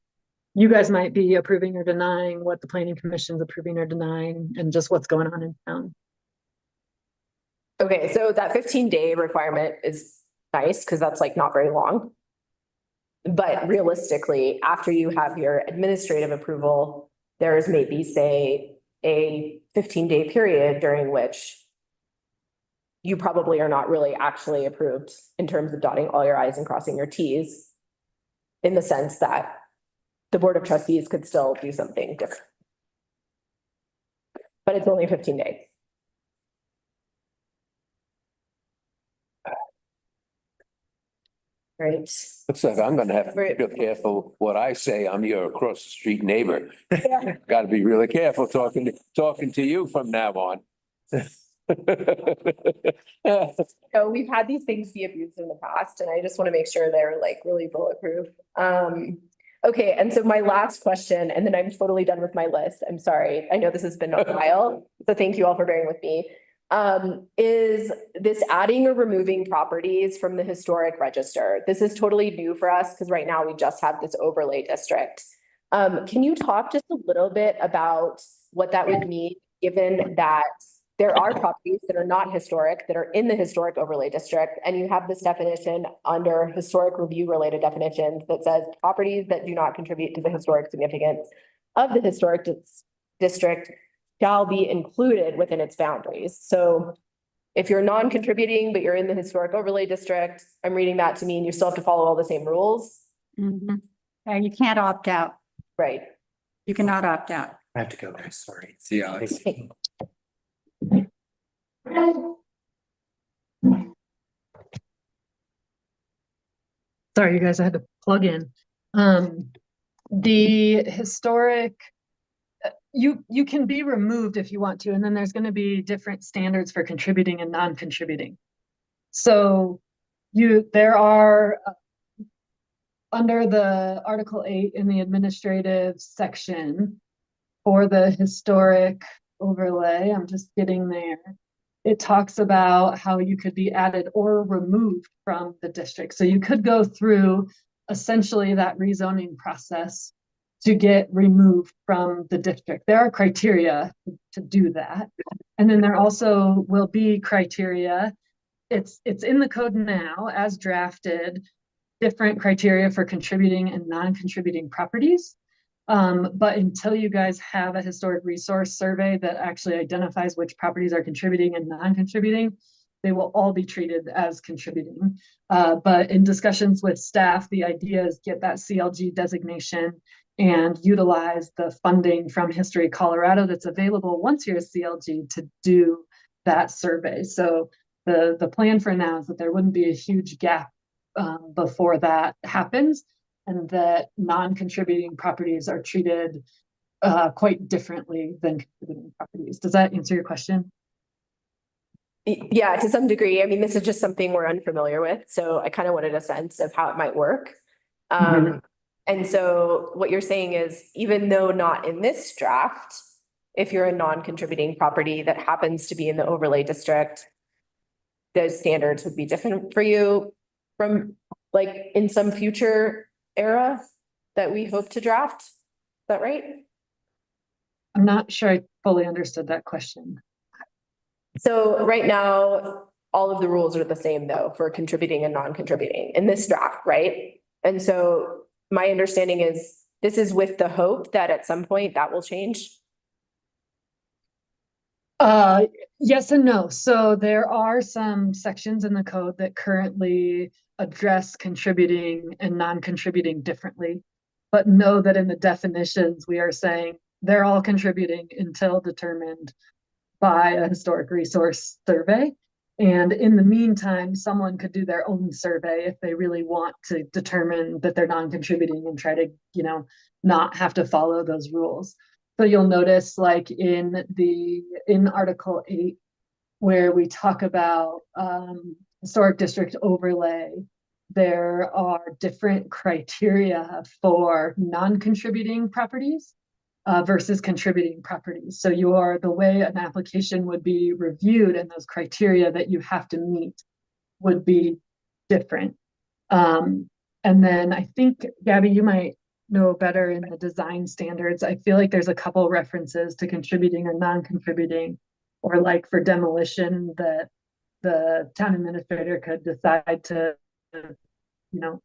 you guys might be approving or denying, what the planning commission's approving or denying, and just what's going on in town. Okay, so that 15-day requirement is nice because that's like not very long. But realistically, after you have your administrative approval, there is maybe, say, a 15-day period during which you probably are not really actually approved in terms of dotting all your I's and crossing your T's, in the sense that the Board of Trustees could still do something different. But it's only 15 days. Right. Looks like I'm gonna have to be real careful what I say. I'm your across the street neighbor. Gotta be really careful talking to you from now on. So we've had these things be abused in the past, and I just want to make sure they're like really bulletproof. Okay, and so my last question, and then I'm totally done with my list. I'm sorry. I know this has been a while, so thank you all for bearing with me. Is this adding or removing properties from the historic register? This is totally new for us because right now we just have this overlay district. Can you talk just a little bit about what that would mean, given that there are properties that are not historic that are in the historic overlay district, and you have this definition under historic review related definitions that says properties that do not contribute to the historic significance of the historic district shall be included within its boundaries. So if you're non-contributing, but you're in the historic overlay district, I'm reading that to mean you still have to follow all the same rules. You can't opt out. Right. You cannot opt out. I have to go, guys, sorry. See you, Alex. Okay. Sorry, you guys, I had to plug in. The historic, you can be removed if you want to, and then there's going to be different standards for contributing and non-contributing. So there are under the Article 8 in the administrative section for the historic overlay, I'm just getting there. It talks about how you could be added or removed from the district. So you could go through essentially that rezoning process to get removed from the district. There are criteria to do that. And then there also will be criteria. It's in the code now as drafted, different criteria for contributing and non-contributing properties. But until you guys have a historic resource survey that actually identifies which properties are contributing and non-contributing, they will all be treated as contributing. But in discussions with staff, the idea is get that CLG designation and utilize the funding from History Colorado that's available once you're a CLG to do that survey. So the plan for now is that there wouldn't be a huge gap before that happens, and that non-contributing properties are treated quite differently than contributing properties. Does that answer your question? Yeah, to some degree. I mean, this is just something we're unfamiliar with, so I kind of wanted a sense of how it might work. And so what you're saying is, even though not in this draft, if you're a non-contributing property that happens to be in the overlay district, those standards would be different for you from like in some future era that we hope to draft. Is that right? I'm not sure I fully understood that question. So right now, all of the rules are the same though for contributing and non-contributing in this draft, right? And so my understanding is this is with the hope that at some point that will change? Yes and no. So there are some sections in the code that currently address contributing and non-contributing differently. But know that in the definitions, we are saying they're all contributing until determined by a historic resource survey. And in the meantime, someone could do their own survey if they really want to determine that they're non-contributing and try to, not have to follow those rules. So you'll notice like in Article 8, where we talk about historic district overlay, there are different criteria for non-contributing properties versus contributing properties. So the way an application would be reviewed and those criteria that you have to meet would be different. And then I think, Gabby, you might know better in the design standards. I feel like there's a couple references to contributing or non-contributing, or like for demolition that the town administrator could decide to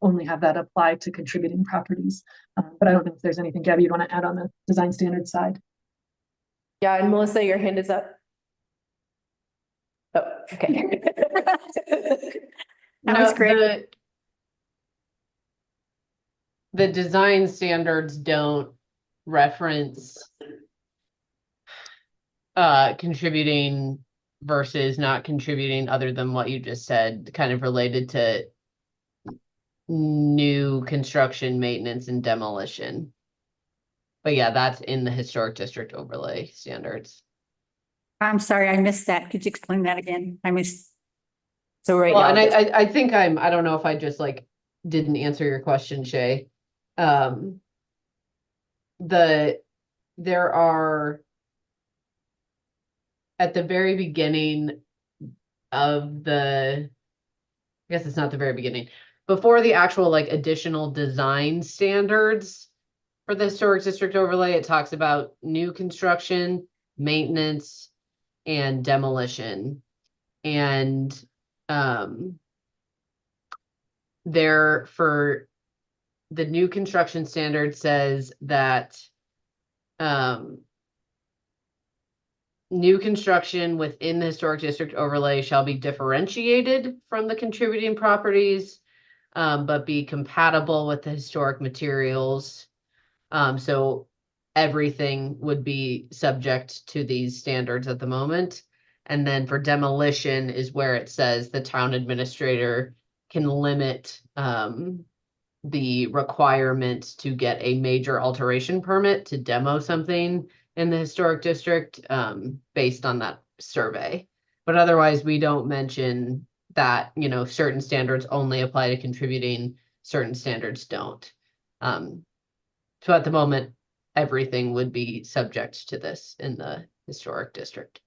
only have that apply to contributing properties. But I don't know if there's anything, Gabby, you'd want to add on the design standards side. Yeah, and Melissa, your hand is up. Oh, okay. That was great. The design standards don't reference contributing versus not contributing, other than what you just said, kind of related to new construction, maintenance, and demolition. But yeah, that's in the historic district overlay standards. I'm sorry, I missed that. Could you explain that again? I missed. So right Well, now, and I think I don't know if I just like didn't answer your question, Shay. There are at the very beginning of I guess it's not the very beginning, before the actual like additional design standards for the historic district overlay, it talks about new construction, maintenance, and demolition. And there for the new construction standard says that new construction within the historic district overlay shall be differentiated from the contributing properties, but be compatible with the historic materials. So everything would be subject to these standards at the moment. And then for demolition is where it says the town administrator can limit the requirement to get a major alteration permit to demo something in the historic district based on that survey. But otherwise, we don't mention that, certain standards only apply to contributing, certain standards don't. So at the moment, everything would be subject to this in the historic district.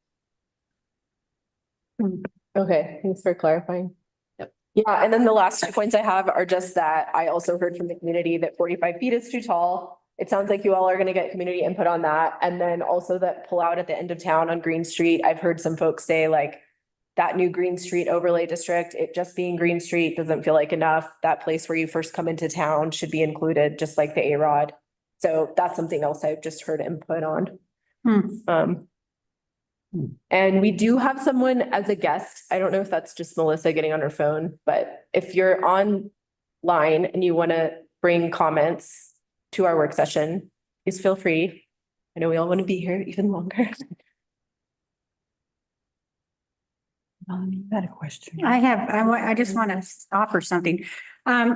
okay, thanks for clarifying. Yep. Yeah, and then the last 2 points I have are just that I also heard from the community that 45 feet is too tall. It sounds like you all are gonna get community input on that. And then also that pull out at the end of town on Green Street. I've heard some folks say like that new Green Street overlay district, it just being Green Street doesn't feel like enough. That place where you first come into town should be included, just like the A-Rod. So that's something else I've just heard input on. And we do have someone as a guest. I don't know if that's just Melissa getting on her phone, but if you're online and you want to bring comments to our work session, please feel free. I know we all want to be here even longer. You had a question. I just want to offer something. I've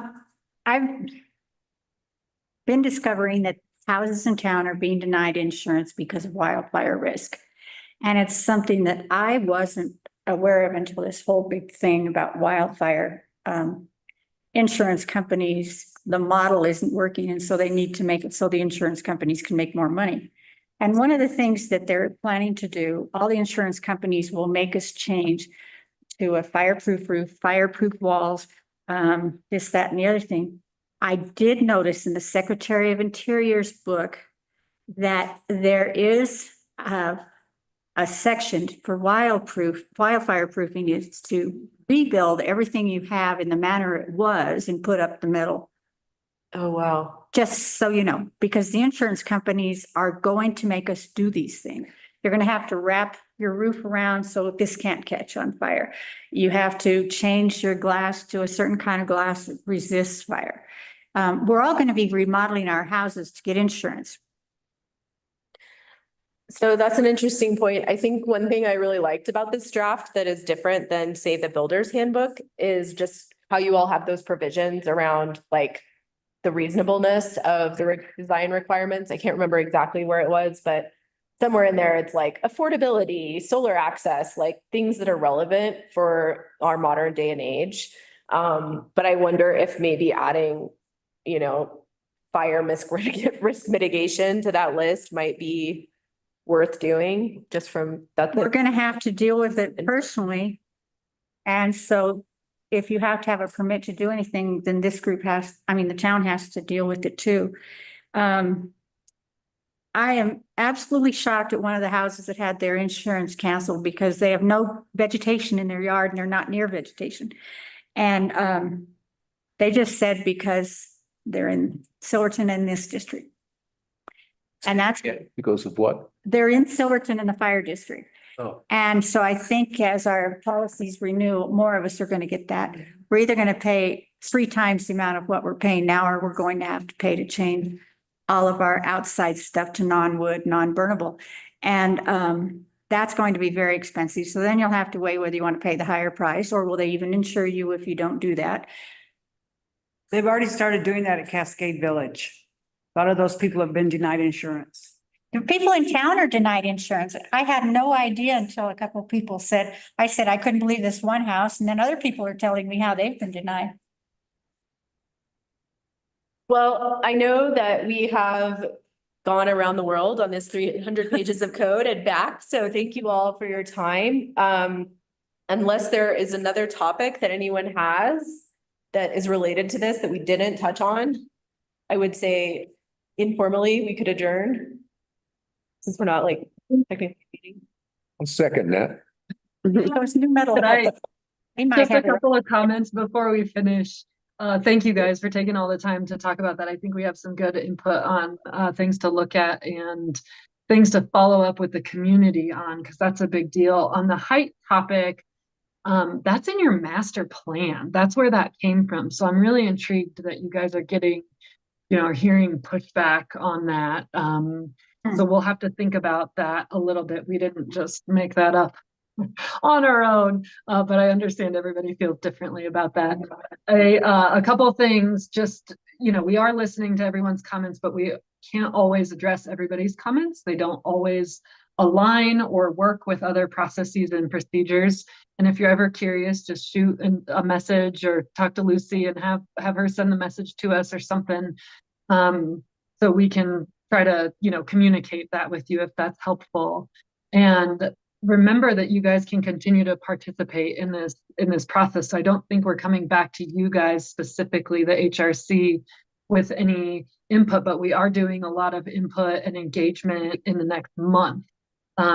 been discovering that houses in town are being denied insurance because of wildfire risk. And it's something that I wasn't aware of until this whole big thing about wildfire. Insurance companies, the model isn't working, and so they need to make it so the insurance companies can make more money. And one of the things that they're planning to do, all the insurance companies will make us change to a fireproof roof, fireproof walls, this, that, and the other thing. I did notice in the Secretary of Interior's book that there is a section for wildfire proofing is to rebuild everything you have in the manner it was and put up the metal. Oh, wow. Just so you know, because the insurance companies are going to make us do these things. You're gonna have to wrap your roof around so this can't catch on fire. You have to change your glass to a certain kind of glass that resists fire. We're all gonna be remodeling our houses to get insurance. So that's an interesting point. I think one thing I really liked about this draft that is different than, say, the builder's handbook is just how you all have those provisions around like the reasonableness of the design requirements. I can't remember exactly where it was, but somewhere in there, it's like affordability, solar access, like things that are relevant for our modern day and age. But I wonder if maybe adding, you know, fire risk mitigation to that list might be worth doing just from that. We're gonna have to deal with it personally. And so if you have to have a permit to do anything, then this group the town has to deal with it too. I am absolutely shocked at one of the houses that had their insurance canceled because they have no vegetation in their yard and they're not near vegetation. And they just said because they're in Silverton in this district. And that's, Because of what? they're in Silverton in the fire district. Oh. And so I think as our policies renew, more of us are going to get that. We're either going to pay 3 times the amount of what we're paying now, or we're going to have to pay to change all of our outside stuff to non-wood, non-burnable. And that's going to be very expensive. So then you'll have to weigh whether you want to pay the higher price, or will they even insure you if you don't do that? They've already started doing that at Cascade Village. A lot of those people have been denied insurance. The people in town are denied insurance. I had no idea until a couple of people said, I couldn't believe this one house. And then other people are telling me how they've been denied. Well, I know that we have gone around the world on this 300 pages of code and back. So thank you all for your time. Unless there is another topic that anyone has that is related to this that we didn't touch on, I would say informally, we could adjourn. Since we're not like technically meeting. I'll second that. Those new metal. Could I- They might Just a have their- couple of comments before we finish. Thank you guys for taking all the time to talk about that. I think we have some good input on things to look at and things to follow up with the community on, because that's a big deal. On the height topic, that's in your master plan. That's where that came from. So I'm really intrigued that you guys are getting, hearing pushback on that. So we'll have to think about that a little bit. We didn't just make that up on our own, but I understand everybody feels differently about that. A couple of things, just, we are listening to everyone's comments, but we can't always address everybody's comments. They don't always align or work with other processes and procedures. And if you're ever curious, just shoot a message or talk to Lucy and have her send the message to us or something, so we can try to, communicate that with you if that's helpful. And remember that you guys can continue to participate in this process. So I don't think we're coming back to you guys specifically, the HRC, with any input, but we are doing a lot of input and engagement in the next month.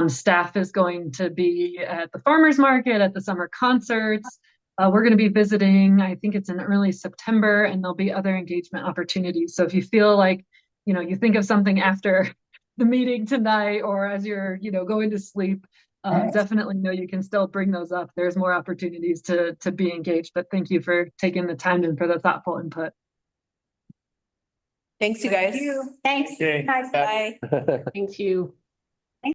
Staff is going to be at the farmers market, at the summer concerts. We're going to be visiting, I think it's in early September, and there'll be other engagement opportunities. So if you feel like, you think of something after the meeting tonight or as you're, going to sleep, definitely know you can still bring those up. There's more opportunities to be engaged, but thank you for taking the time and for the thoughtful input. Thanks, you guys. Thanks. Okay. Bye. Bye. Thank you.